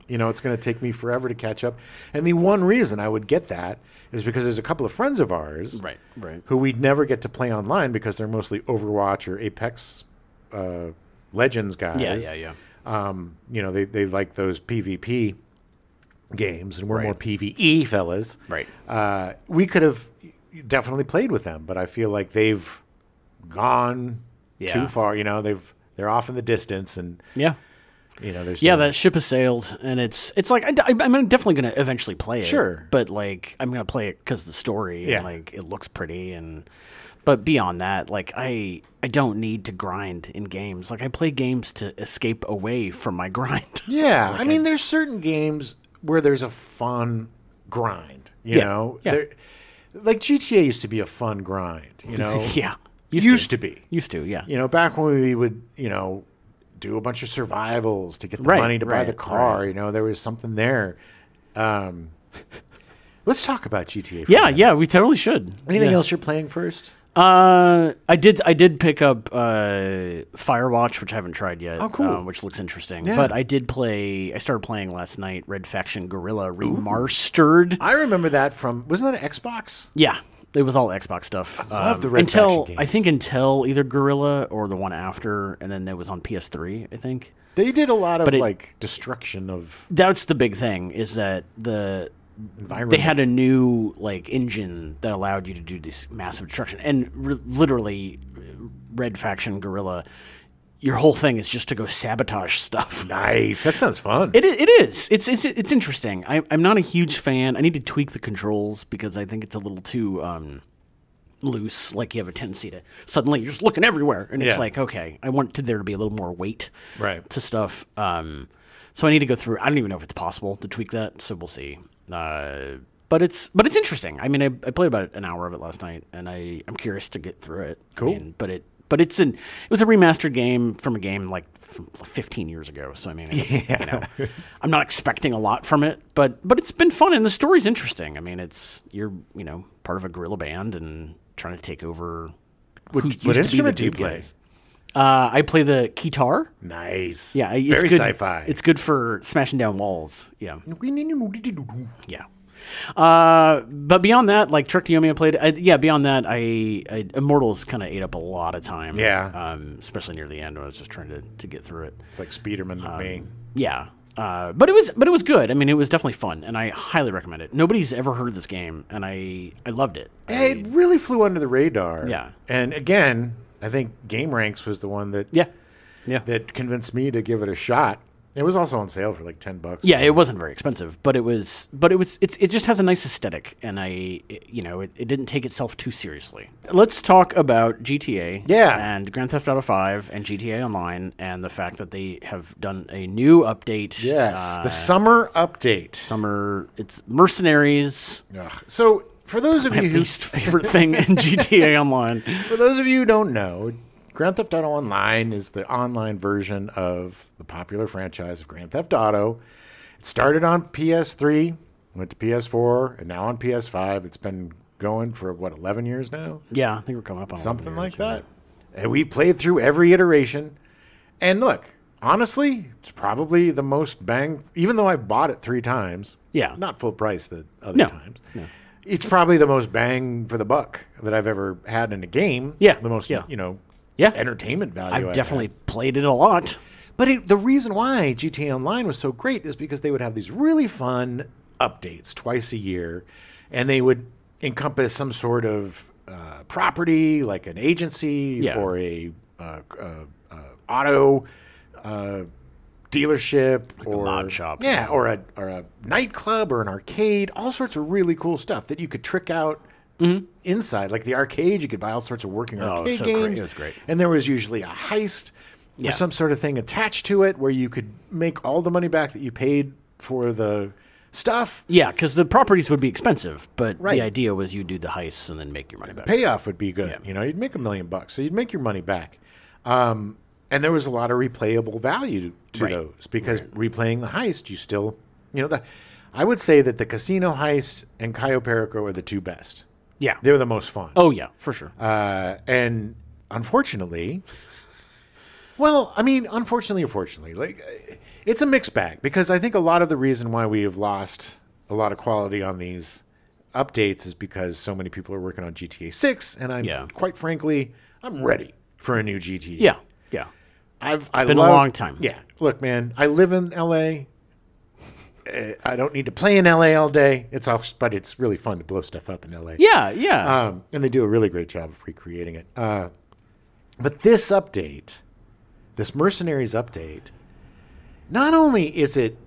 it's going to take me forever to catch up. And the one reason I would get that is because there's a couple of friends of ours right. who we'd never get to play online because they're mostly Overwatch or Apex Legends guys. Yeah. They like those PvP games, and we're more PvE fellas. Right. We could have definitely played with them, but I feel like they've gone too far. They're off in the distance, and there's that ship has sailed, and it's like I'm definitely going to eventually play it. Sure, but like I'm going to play it because of the story and like it looks pretty, but beyond that, like I don't need to grind in games. Like I play games to escape away from my grind. Yeah, I mean, there's certain games where there's a fun grind. You know, like GTA used to be a fun grind. Yeah. Used to be. Used to, yeah. Back when we would, do a bunch of survivals to get the money to buy the car. There was something there. Let's talk about GTA. Yeah, we totally should. Anything else you're playing first? I did pick up Firewatch, which I haven't tried yet. Oh, cool. Which looks interesting. Yeah. But I started playing last night Red Faction Guerrilla Remastered. I remember that wasn't that an Xbox? Yeah. It was all Xbox stuff. I love the Red Faction games. I think until either Guerrilla or the one after, and then it was on PS3, I think. They did a lot of destruction of. That's the big thing, is that they had a new engine that allowed you to do this massive destruction, and literally, Red Faction Guerrilla, your whole thing is just to go sabotage stuff. Nice, that sounds fun. It is. It's interesting. I'm not a huge fan. I need to tweak the controls because I think it's a little too loose. Like you have a tendency to suddenly you're just looking everywhere, and it's like, okay, I want there to be a little more weight to stuff. So I need to go through. I don't even know if it's possible to tweak that. So we'll see. But it's interesting. I mean, I played about an hour of it last night, and I'm curious to get through it. Cool. I mean, it was a remastered game from a game from 15 years ago. So I mean, I'm not expecting a lot from it, but it's been fun, and the story's interesting. I mean, you're part of a guerrilla band and trying to take over. What instrument do you play? I play the guitar. Nice. Yeah, it's very good. sci-fi. It's good for smashing down walls. Yeah. Yeah. But beyond that, like Trek to Yomi, I played. Beyond that, Immortals kind of ate up a lot of time. Yeah. Especially near the end when I was just trying to get through it. It's like Spiderman with me. Yeah. But it was good. I mean, it was definitely fun, and I highly recommend it. Nobody's ever heard of this game, and I loved it. It really flew under the radar. Yeah. And again, I think Game Ranks was the one that that convinced me to give it a shot. It was also on sale for like $10. Yeah, it wasn't very expensive, but it just has a nice aesthetic, and it didn't take itself too seriously. Let's talk about GTA. Yeah. And Grand Theft Auto 5 and GTA Online, and the fact that they have done a new update. Yes, the summer update. It's Mercenaries. Ugh. So for those of you my least favorite thing in GTA Online. For those of you who don't know, Grand Theft Auto Online is the online version of the popular franchise of Grand Theft Auto. It started on PS3, went to PS4, and now on PS5. It's been going for, 11 years now? Yeah, I think we're coming up on Something 11 like years, that. And we played through every iteration. And look, honestly, it's probably the most bang, even though I've bought it 3 times. Yeah. Not full price the other times. No. It's probably the most bang for the buck that I've ever had in a game. Yeah. The most, Yeah. entertainment value I've definitely played it a lot. But the reason why GTA Online was so great is because they would have these really fun updates twice a year, and they would encompass some sort of property, like an agency or a auto dealership, or a mod shop, or a nightclub or an arcade. All sorts of really cool stuff that you could trick out. Inside, like the arcade, you could buy all sorts of working arcade games. It was great. And there was usually a heist or some sort of thing attached to it where you could make all the money back that you paid for the stuff. Yeah, because the properties would be expensive, but the idea was you do the heists and then make your money back. Payoff would be good. Yeah. You'd make $1 million, so you'd make your money back. And there was a lot of replayable value to those because replaying the heist, you still, I would say that the casino heist and Cayo Perico are the 2 best. Yeah. They were the most fun. Oh, yeah, for sure. And unfortunately, unfortunately, like it's a mixed bag because I think a lot of the reason why we have lost a lot of quality on these updates is because so many people are working on GTA 6, and quite frankly, I'm ready for a new GTA. Yeah, yeah. It's been a long time. Yeah. Look, man, I live in LA. I don't need to play in LA all day. But it's really fun to blow stuff up in LA. Yeah, yeah. And they do a really great job of recreating it. But this update, this Mercenaries update, not only is it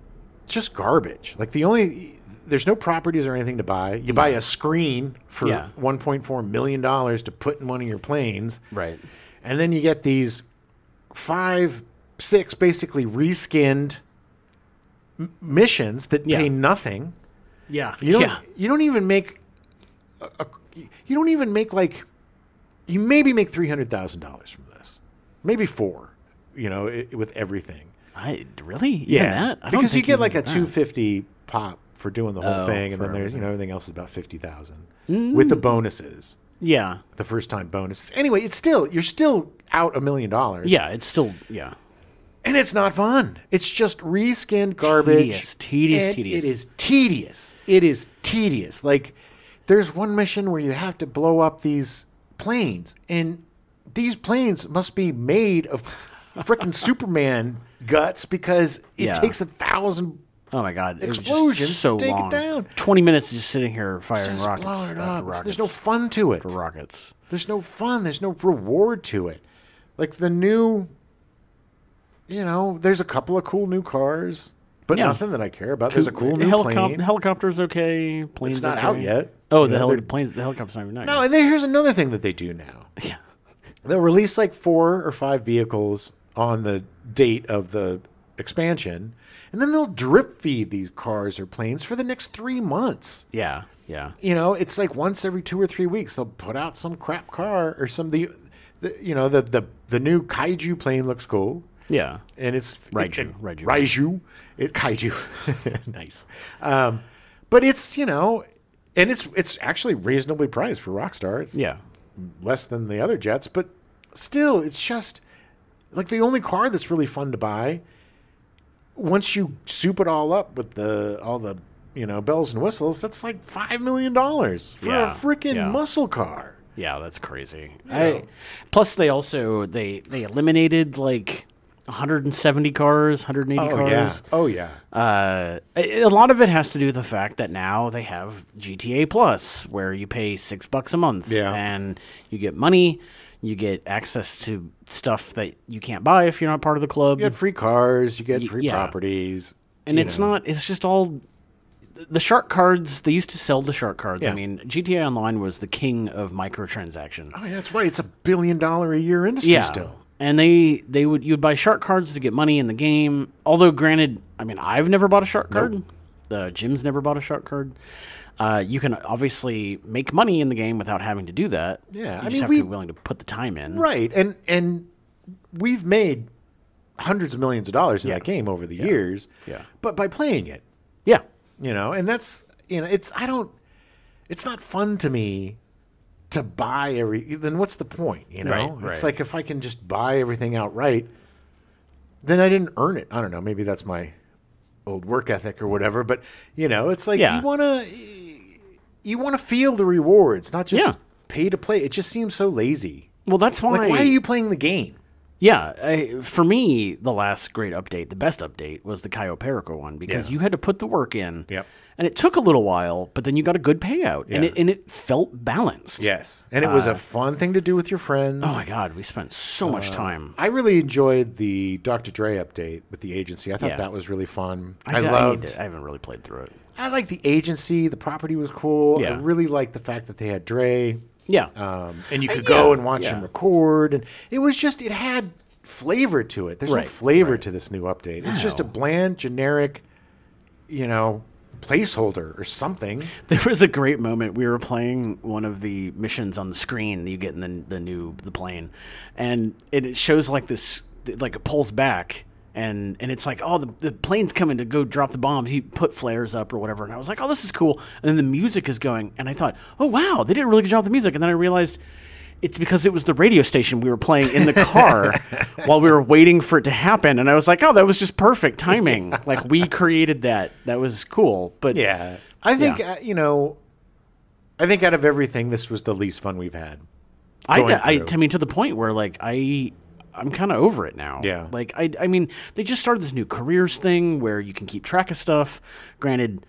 just garbage, like there's no properties or anything to buy. You buy a screen for $1.4 million to put in one of your planes. Right. And then you get these 5, 6 basically reskinned missions that pay nothing. Yeah. You don't even make you maybe make $300,000 from this. Maybe 4, with everything. Really? Yeah. That? Because you get like a $250 pop for doing the whole thing, and then there's everything else is about $50,000 with the bonuses. Yeah. The first time bonuses. Anyway, you're still out $1 million. Yeah, it's still And it's not fun. It's just reskinned garbage. Tedious. It is tedious. It is tedious. Like, there's one mission where you have to blow up these planes, and these planes must be made of frickin' Superman guts because it takes 1,000 Oh my God! explosions so to take long. it down. 20 minutes just sitting here firing Just rockets. blowing it after up. rockets There's no fun to it. for rockets. There's no fun. There's no reward to it. Like the new, there's a couple of cool new cars, but nothing that I care about. There's a cool new plane. Helicopter's okay. Plane's It's not okay. out yet. Oh, the helicopter's not even out. No, and then here's another thing that they do now. Yeah. They'll release like 4 or 5 vehicles on the date of the expansion, and then they'll drip feed these cars or planes for the next 3 months. Yeah. Yeah. It's like once every 2 or 3 weeks they'll put out some crap car or some the new kaiju plane looks cool. Yeah. And it's Raiju. Kaiju. Nice. But it's and it's actually reasonably priced for Rockstar. It's less than the other jets, but still, it's just like the only car that's really fun to buy. Once you soup it all up with all the bells and whistles, that's like $5 million for a freaking muscle car. Yeah, that's crazy. Plus, they also they eliminated like 170 cars, 180 cars. Oh yeah. A lot of it has to do with the fact that now they have GTA Plus, where you pay $6 a month, and you get money. You get access to stuff that you can't buy if you're not part of the club. You get free cars. You get free properties. And it's just all the shark cards. They used to sell the shark cards. Yeah. I mean, GTA Online was the king of microtransaction. Oh, yeah, that's right. It's $1 billion a year industry still. And you'd buy shark cards to get money in the game. Although, granted, I mean, I've never bought a shark card. Jim's never bought a shark card. You can obviously make money in the game without having to do that. Yeah, you just have to be willing to put the time in. Right, and we've made hundreds of millions of dollars in that game over the years. Yeah. But by playing it, Yeah. and that's, it's not fun to me to buy then what's the point, Right. It's like if I can just buy everything outright, then I didn't earn it. I don't know. Maybe that's my old work ethic or whatever, but it's like you want to feel the rewards, not just pay to play. It just seems so lazy. Well, that's why. Like, why are you playing the game? Yeah, for me, the last great update, the best update, was the Cayo Perico one because you had to put the work in, and it took a little while, but then you got a good payout, and it felt balanced. Yes, and it was a fun thing to do with your friends. Oh my God, we spent so much time. I really enjoyed the Dr. Dre update with the agency. I thought that was really fun. I haven't really played through it. I liked the agency. The property was cool. Yeah. I really liked the fact that they had Dre. Yeah. And you could go and watch him record. And it was just, it had flavor to it. There's no flavor to this new update. It's just a bland, generic, placeholder or something. There was a great moment. We were playing one of the missions on the screen that you get in the plane. And it shows like this, like it pulls back. And it's like, oh, the plane's coming to go drop the bombs. You put flares up or whatever. And I was like, oh, this is cool. And then the music is going. And I thought, oh, wow, they did a really good job with the music. And then I realized it's because it was the radio station we were playing in the car while we were waiting for it to happen. And I was like, oh, that was just perfect timing. Like, we created that. That was cool. But yeah, I think, I think out of everything, this was the least fun we've had. I mean, to the point where, like, I'm kind of over it now. Yeah. Like, I mean, they just started this new careers thing where you can keep track of stuff. Granted,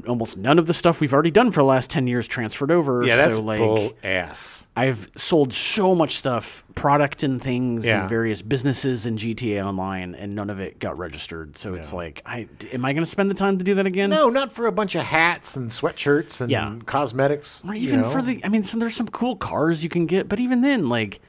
almost none of the stuff we've already done for the last 10 years transferred over. Yeah, that's so, like, bull ass. I've sold so much stuff, product and things, and various businesses in GTA Online, and none of it got registered. So it's like, am I going to spend the time to do that again? No, not for a bunch of hats and sweatshirts and cosmetics. Or even for so there's some cool cars you can get, but even then, like,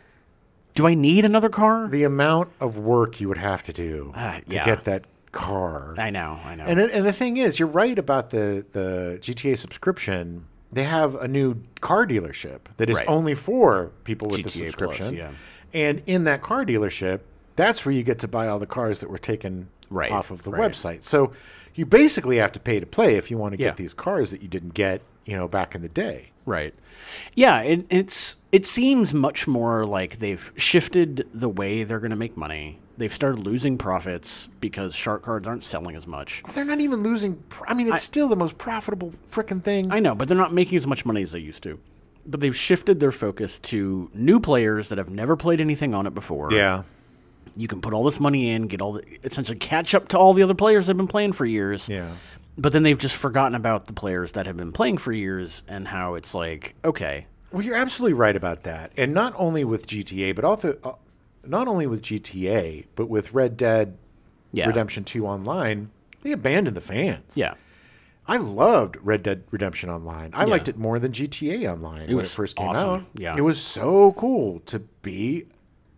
do I need another car? The amount of work you would have to do to get that car. I know. And the thing is, you're right about the GTA subscription. They have a new car dealership that is only for people with the subscription. Plus, and in that car dealership, that's where you get to buy all the cars that were taken off of the website. So you basically have to pay to play if you want to get these cars that you didn't get, back in the day. Right. Yeah, it seems much more like they've shifted the way they're going to make money. They've started losing profits because shark cards aren't selling as much. They're not even losing. It's still the most profitable frickin' thing. I know, but they're not making as much money as they used to. But they've shifted their focus to new players that have never played anything on it before. Yeah. You can put all this money in, essentially catch up to all the other players that have been playing for years. Yeah. But then they've just forgotten about the players that have been playing for years and how it's like, okay. Well, you're absolutely right about that. And not only with GTA, but also not only with GTA, but with Red Dead Redemption 2 Online, they abandoned the fans. Yeah. I loved Red Dead Redemption Online. I liked it more than GTA Online when it first came out. Yeah. It was so cool to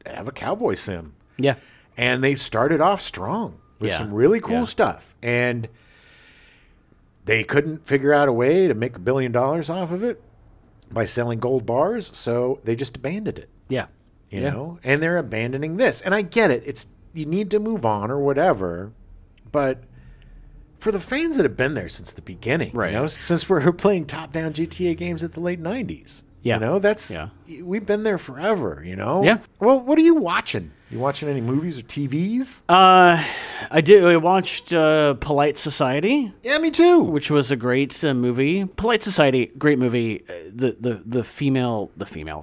have a cowboy sim. Yeah. And they started off strong with some really cool stuff. And they couldn't figure out a way to make $1 billion off of it by selling gold bars, so they just abandoned it. Yeah. You know? And they're abandoning this. And I get it. You need to move on or whatever, but for the fans that have been there since the beginning, since we're playing top-down GTA games at the late 90s, we've been there forever, Yeah. Well, what are you watching? You watching any movies or TVs? I did. I watched Polite Society. Yeah, me too. Which was a great movie. Polite Society, great movie. The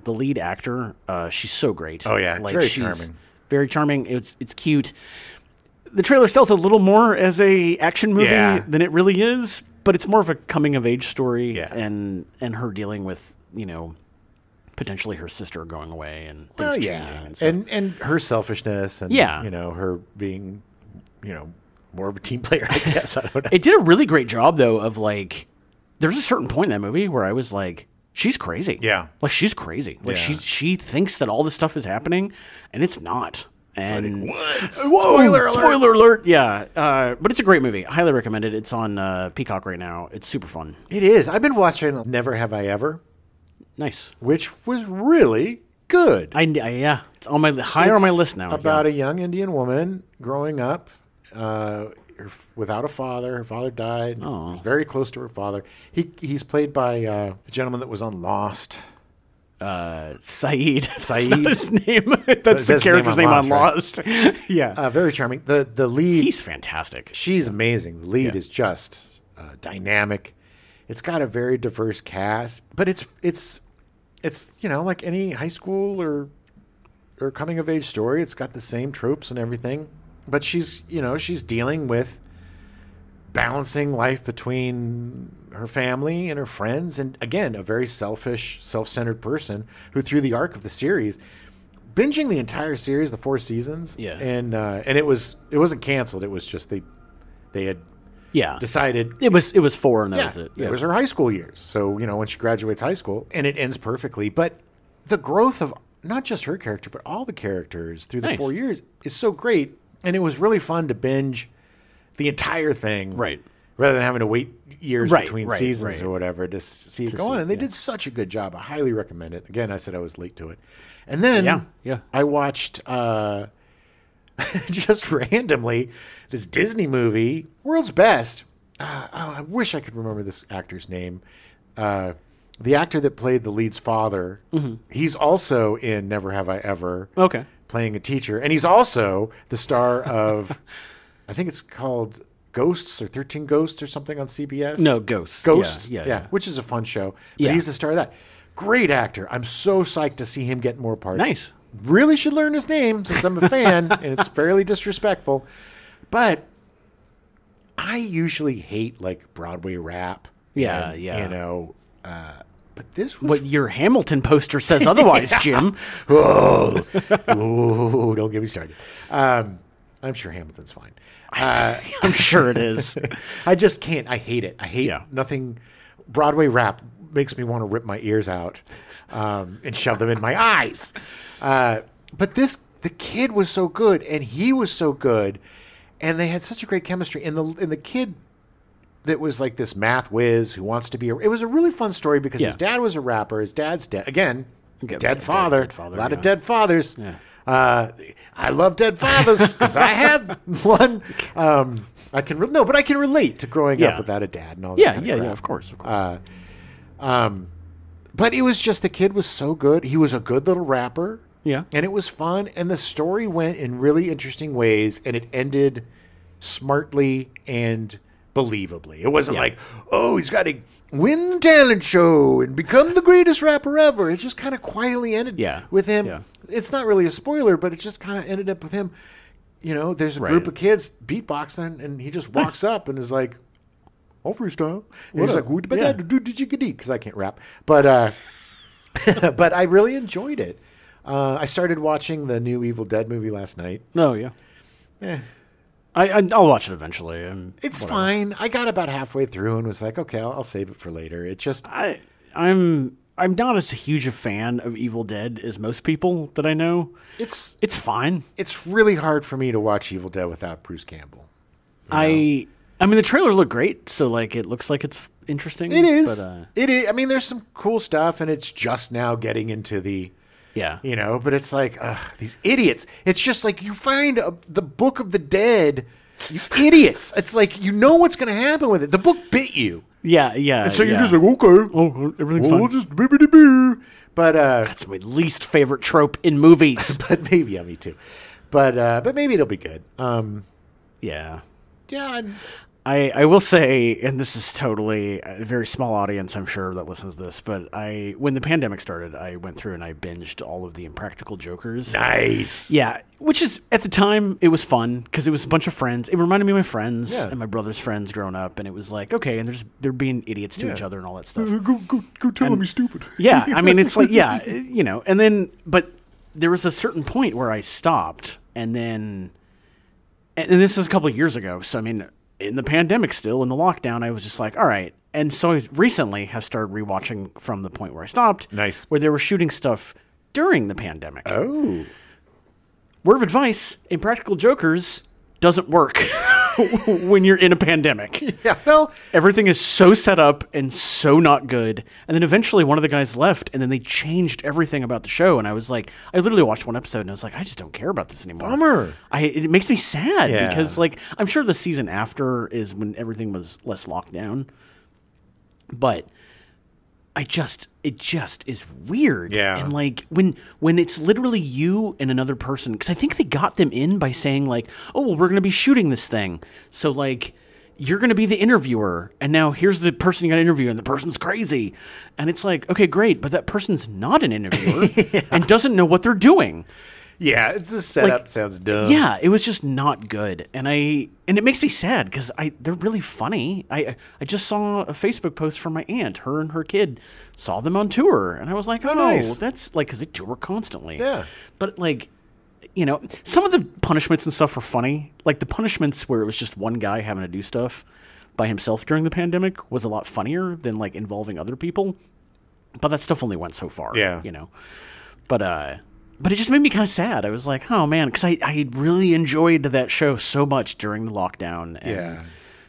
lead actor, she's so great. Oh yeah, very charming. Very charming. It's cute. The trailer sells a little more as a action movie than it really is, but it's more of a coming of age story and her dealing with potentially her sister going away and things changing and her selfishness and her being more of a team player, I guess. I don't know. It did a really great job though of like there's a certain point in that movie where I was like, she's crazy. Yeah. Like she's crazy. Like she thinks that all this stuff is happening and it's not. And Spoiler alert. Yeah. But it's a great movie. I highly recommend it. It's on Peacock right now. It's super fun. It is. I've been watching Never Have I Ever. Nice. Which was really good. Yeah, it's on my higher on my list now. About a young Indian woman growing up without a father. Her father died. She was very close to her father. He's played by the gentleman that was on Lost. Saeed. That's not his name. That's the character's name on Lost. Yeah. Very charming. The lead. He's fantastic. She's amazing. The lead is just dynamic. It's got a very diverse cast, but it's like any high school or coming of age story. It's got the same tropes and everything, but she's dealing with balancing life between her family and her friends, and again, a very selfish, self-centered person who, through the arc of the series, binging the entire series, the 4 seasons, and it wasn't canceled. It was just they had decided it was 4, and that was it. Yeah. It was her high school years. So when she graduates high school, and it ends perfectly. But the growth of not just her character, but all the characters through the 4 years is so great, and it was really fun to binge the entire thing, rather than having to wait years between seasons or whatever to see it go on. And they did such a good job. I highly recommend it. Again, I said I was late to it. And then I watched just randomly this Disney movie, World's Best. I wish I could remember this actor's name. The actor that played the lead's father, he's also in Never Have I Ever, playing a teacher. And he's also the star of... I think it's called Ghosts or 13 Ghosts or something on CBS. No, Ghosts. Ghosts, yeah, which is a fun show. But he's the star of that. Great actor. I'm so psyched to see him get more parts. Nice. Really should learn his name since I'm a fan, and it's fairly disrespectful. But I usually hate like Broadway rap. Yeah. But this was... But your Hamilton poster says otherwise, Jim. Oh, don't get me started. I'm sure Hamilton's fine. I'm sure it is. I just can't. I hate it. I hate nothing. Broadway rap makes me want to rip my ears out and shove them in my eyes. But the kid was so good, and he was so good, and they had such a great chemistry. And the kid that was like this math whiz who wants to be it was a really fun story because his dad was a rapper. His dad's dead. Again, dead father. A lot of dead fathers. Yeah. I love dead fathers because I had one. I can relate to growing up without a dad and all that. Yeah, of course. But it was just the kid was so good. He was a good little rapper. Yeah, and it was fun, and the story went in really interesting ways, and it ended smartly and believably. It wasn't like, oh, he's got to win the talent show and become the greatest rapper ever. It just kind of quietly ended with him. Yeah. It's not really a spoiler, but it just kind of ended up with him. There's a group of kids beatboxing, and he just walks up and is like, "I'll freestyle." And he's like, because I can't rap. But but I really enjoyed it. I started watching the new Evil Dead movie last night. Oh, yeah. I'll watch it eventually. It's fine. I got about halfway through and was like, okay, I'll save it for later. It just... I'm not as huge a fan of Evil Dead as most people that I know. It's fine. It's really hard for me to watch Evil Dead without Bruce Campbell. I mean, the trailer looked great, so like it looks like it's interesting. It is. But, it is. I mean, there's some cool stuff, and it's just now getting into the... Yeah. But it's like, these idiots. It's just like you find the Book of the Dead, you idiots. It's like, what's going to happen with it. The book bit you. Yeah. And so you're just like, okay. Oh, everything's fine. We'll just be. But that's my least favorite trope in movies. But maybe, me too. But maybe it'll be good. Yeah. Yeah. I will say, and this is totally a very small audience, I'm sure, that listens to this, but when the pandemic started, I went through and I binged all of the Impractical Jokers. Nice. Yeah, which is, at the time, it was fun, because it was a bunch of friends. It reminded me of my friends and my brother's friends growing up, and it was like, okay, and they're being idiots to each other and all that stuff. Go tell me stupid. Yeah, I mean, it's like, and then, but there was a certain point where I stopped, and this was a couple of years ago, so I mean... In the pandemic still, in the lockdown, I was just like, all right. And so I recently have started rewatching from the point where I stopped. Nice. Where they were shooting stuff during the pandemic. Oh. Word of advice, Impractical Jokers doesn't work. when you're in a pandemic. Yeah, well, Everything is so set up and so not good. And then eventually one of the guys left, and then they changed everything about the show. And I was like, I literally watched one episode, and I was like, I just don't care about this anymore. bummer. It makes me sad Yeah. because, like, I'm sure the season after is when everything was less locked down. But it just is weird. Yeah. And like when it's literally you and another person, because I think they got them in by saying like, oh, well, we're going to be shooting this thing. So like, you're going to be the interviewer. And now here's the person you got to interview, and the person's crazy. And it's like, okay, great. But that person's not an interviewer and doesn't know what they're doing. Yeah, it's the setup sounds dumb. Yeah, it was just not good, and it makes me sad because they're really funny. I just saw a Facebook post from my aunt. Her and her kid saw them on tour, and I was like, oh, nice. that's like because they tour constantly. Yeah, but like, you know, some of the punishments and stuff were funny. Like the punishments where it was just one guy having to do stuff by himself during the pandemic was a lot funnier than like involving other people. But that stuff only went so far. Yeah, you know, But it just made me kind of sad. I was like, oh, man, because I really enjoyed that show so much during the lockdown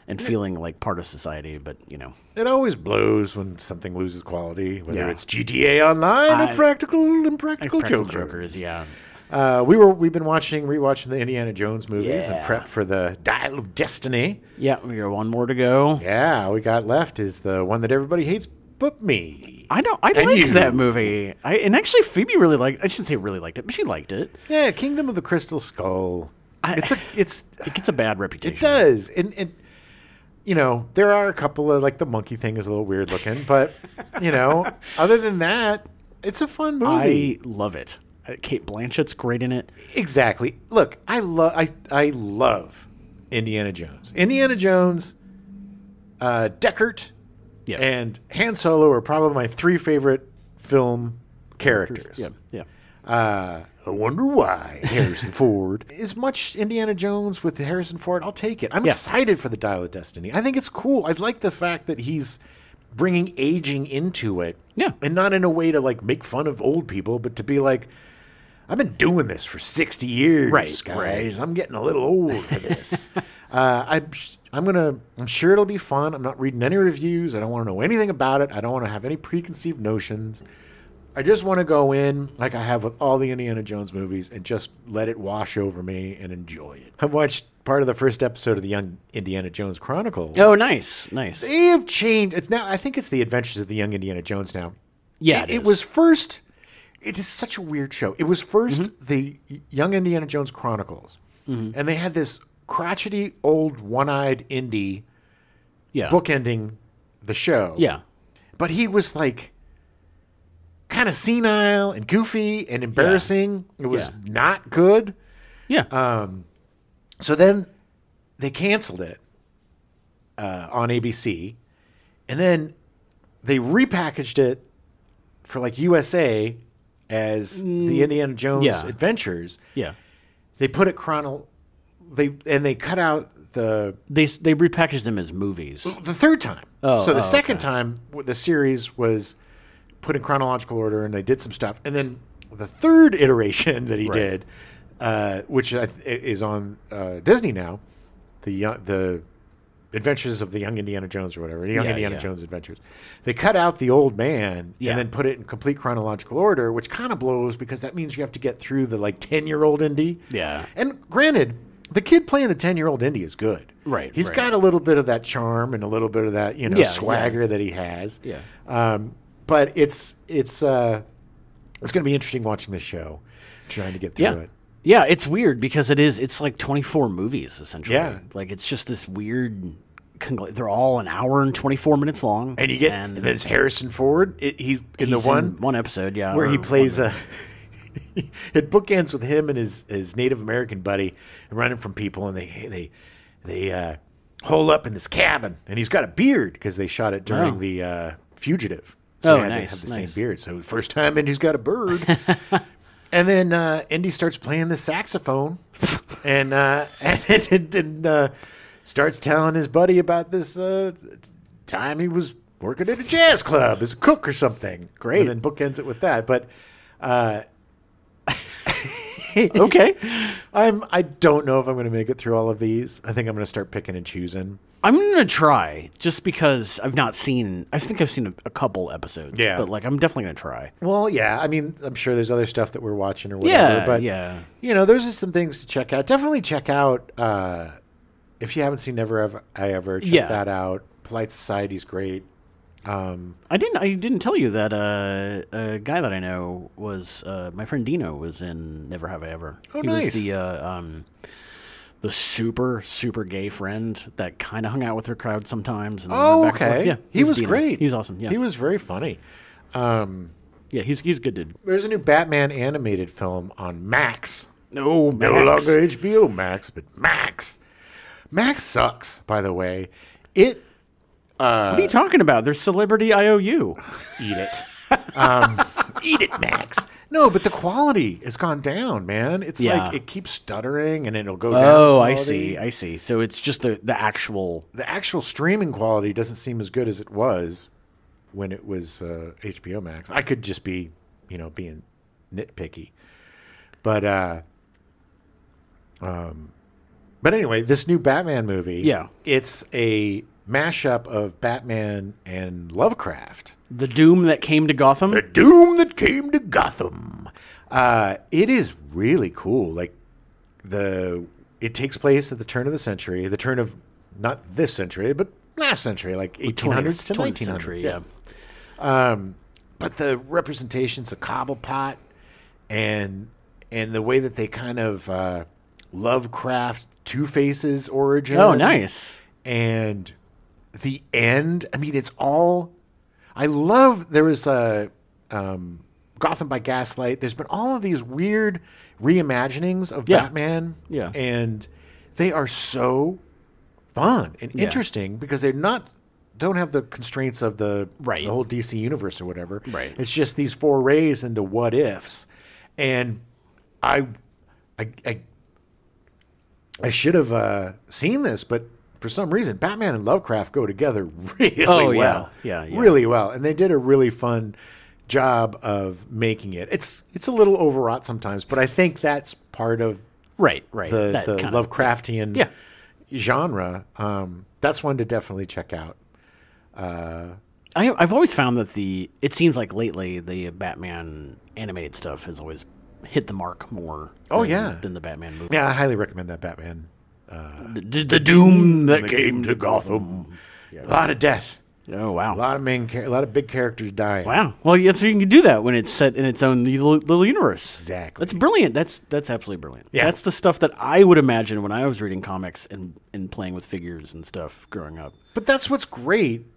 and feeling like part of society. But, you know. It always blows when something loses quality, whether it's GTA Online or Impractical Jokers. Yeah. We've been rewatching the Indiana Jones movies and prep for the Dial of Destiny. Yeah, we got one more to go. Yeah, all we got left is the one that everybody hates but me. I liked that movie. And actually Phoebe really liked. I shouldn't say really liked it, but she liked it. Yeah, Kingdom of the Crystal Skull. It gets a bad reputation. It does, and you know there are a couple of like the monkey thing is a little weird looking, but you know other than that, it's a fun movie. I love it. Kate Blanchett's great in it. Exactly. Look, I love Indiana Jones. Indiana Jones, Deckard. Yeah. And Han Solo are probably my three favorite film characters. Yeah. I wonder why Harrison Ford. As much Indiana Jones with Harrison Ford, I'll take it. I'm excited for the Dial of Destiny. I think it's cool. I like the fact that he's bringing aging into it. Yeah. And not in a way to like make fun of old people, but to be like, I've been doing this for 60 years, guys. Right. I'm getting a little old for this. I'm sure it'll be fun. I'm not reading any reviews. I don't want to know anything about it. I don't want to have any preconceived notions. I just want to go in like I have with all the Indiana Jones movies and just let it wash over me and enjoy it. I watched part of the first episode of the Young Indiana Jones Chronicles. Oh, nice. They have changed. It's now. I think it's the Adventures of the Young Indiana Jones now. Yeah, it was first. It is such a weird show. It was first the Young Indiana Jones Chronicles, and they had this crotchety old one-eyed indie bookending the show. Yeah, but he was like kind of senile and goofy and embarrassing. It was not good. Yeah. So then they canceled it on ABC, and then they repackaged it for like USA as the Indiana Jones Adventures. Yeah. They put it they cut out the... They repackaged them as movies. The third time. So the second time, the series was put in chronological order, and they did some stuff. And then the third iteration that he did, which is on Disney now, the Adventures of the Young Indiana Jones or whatever, Young Indiana Jones Adventures. They cut out the old man and then put it in complete chronological order, which kind of blows because that means you have to get through the like 10-year-old Indy. Yeah. And granted, the kid playing the 10-year-old Indy is good. Right. He's got a little bit of that charm and a little bit of that, swagger that he has. Yeah. But it's going to be interesting watching this show, trying to get through it. Yeah, it's weird because it's like 24 movies essentially. Yeah. Like it's just this weird they're all an hour and 24 minutes long. And you get and there's Harrison Ford. He's in one episode, where he plays it bookends with him and his Native American buddy running from people, and they hole up in this cabin, and he's got a beard because they shot it during the Fugitive. So they had to have the same beard. So first time Indy's got a bird. And then Indy starts playing the saxophone, and starts telling his buddy about this time he was working at a jazz club as a cook or something. Great. And then bookends it with that. But Okay. I don't know if I'm going to make it through all of these. I think I'm going to start picking and choosing. I'm going to try just because I think I've seen a couple episodes. Yeah. But like, I'm definitely going to try. Well, yeah. I mean, I'm sure there's other stuff that we're watching or whatever. Yeah. But, yeah. you know, there's just some things to check out. Definitely check out, if you haven't seen Never Have I Ever, check that out. Polite Society's great. I didn't tell you that a guy that I know was my friend Dino was in Never Have I Ever. Oh, he nice. was the super gay friend that kind of hung out with her crowd sometimes. And Oh, back and forth. okay. Yeah, He was Dino. great. He's awesome. Yeah, He was very funny. yeah, he's a good dude. There's a new Batman animated film on Max. No, No longer HBO Max, but Max. Max sucks, by the way. What are you talking about? There's Celebrity IOU. Eat it. Eat it, Max. No, but the quality has gone down, man. It's Yeah. like it keeps stuttering and it'll go down. Oh, in I quality. see. So it's just the actual. The actual streaming quality doesn't seem as good as it was when it was HBO Max. I could just be, being nitpicky. But anyway, this new Batman movie, Yeah. it's a mashup of Batman and Lovecraft. The Doom that came to Gotham. The Doom that came to Gotham. It is really cool. Like it takes place at the turn of the century, the turn of not this century, but last century, like 1800s to 20th 1900s. century, yeah. But the representations of Cobblepot and the way that they kind of Lovecraft Two-Face's origin. Oh, nice. And the end. I mean, it's all. I love. There was a Gotham by Gaslight. There's been all of these weird reimaginings of Batman. Yeah. And they are so fun and interesting because they're don't have the constraints of the whole DC universe or whatever. Right. It's just these forays into what ifs. And I should have seen this, but for some reason, Batman and Lovecraft go together really well. Yeah. Really well. And they did a really fun job of making it. It's a little overwrought sometimes, but I think that's part of Right. the Lovecraftian genre. That's one to definitely check out. I've always found that it seems like lately the Batman animated stuff has always hit the mark more than the Batman movie. Yeah, I highly recommend that Batman. The Doom that came to Gotham. A lot of death. Oh, wow. A lot of big characters dying. Wow. Well, so you can do that when it's set in its own little universe. Exactly. That's brilliant. That's absolutely brilliant. Yeah. That's the stuff that I would imagine when I was reading comics and playing with figures and stuff growing up. But that's what's great.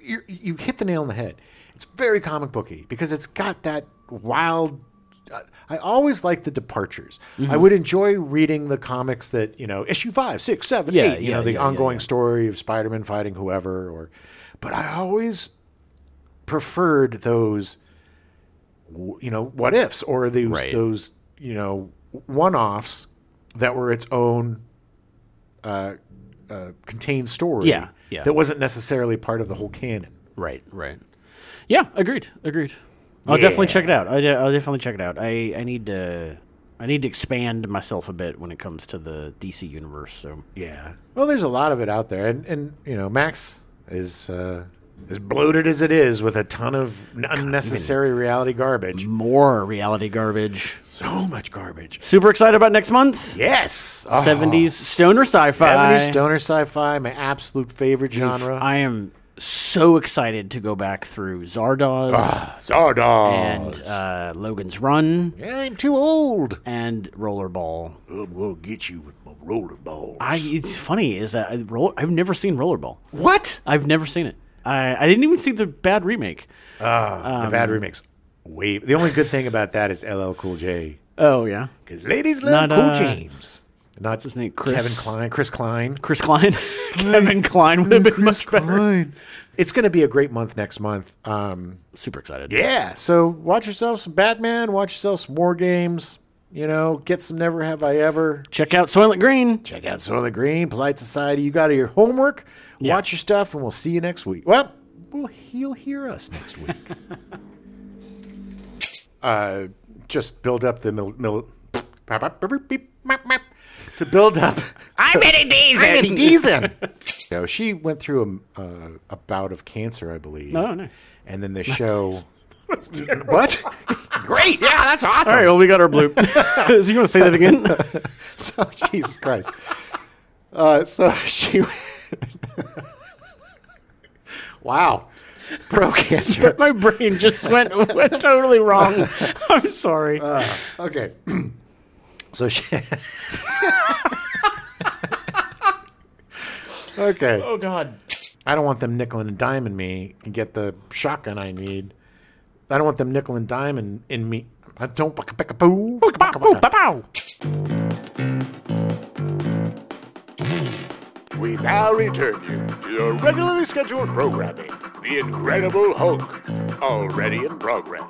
You hit the nail on the head. It's very comic booky because it's got that wild. I always like the departures. I would enjoy reading the comics that issue 5, 6, 7, 8. The ongoing story of Spider-Man fighting whoever. But I always preferred those. What ifs or those one-offs that were its own contained story. Yeah. That wasn't necessarily part of the whole canon. Right. Yeah, agreed. I'll definitely check it out. I'll definitely check it out. I need to expand myself a bit when it comes to the DC universe. So yeah, well, there's a lot of it out there, and Max is as bloated as it is with a ton of unnecessary reality garbage. More reality garbage. So much garbage. Super excited about next month. Yes, 70s stoner sci-fi. 70s stoner sci-fi, my absolute favorite genre. I am so excited to go back through Zardoz. Zardoz. And Logan's Run. Yeah, I'm too old. And Rollerball. I'm gonna get you with my rollerballs. It's funny is that I've never seen Rollerball. What? I've never seen it. I didn't even see the bad remake. The bad remakes. The only good thing about that is LL Cool J. Oh, yeah. Because ladies love Cool James. Not his name, Chris. Kevin Kline. Chris Klein. Kevin Kline would have been much better. It's going to be a great month next month. Super excited. Yeah. So watch yourself some Batman. Watch yourself some War Games. Get some Never Have I Ever. Check out Soylent Green. Check out Soylent Green, Polite Society. You got your homework. Yeah. Watch your stuff, and we'll see you next week. Well, you'll hear us next week. Just build up the to build up. I'm Eddie Deason. I'm Eddie Deason. So she went through a bout of cancer, I believe. Oh, nice. And then the show. What? Great. Yeah, that's awesome. All right, well, we got our bloop. Is he going to say that again? So, Jesus Christ. So she. Wow. Pro cancer. My brain just went totally wrong. I'm sorry. Okay. So she. Okay. Oh, God. I don't want them nickel and diming me and get the shotgun I need. I don't want them nickel and diming in me. I don't. We now return you to your regularly scheduled programming. The Incredible Hulk, already in progress.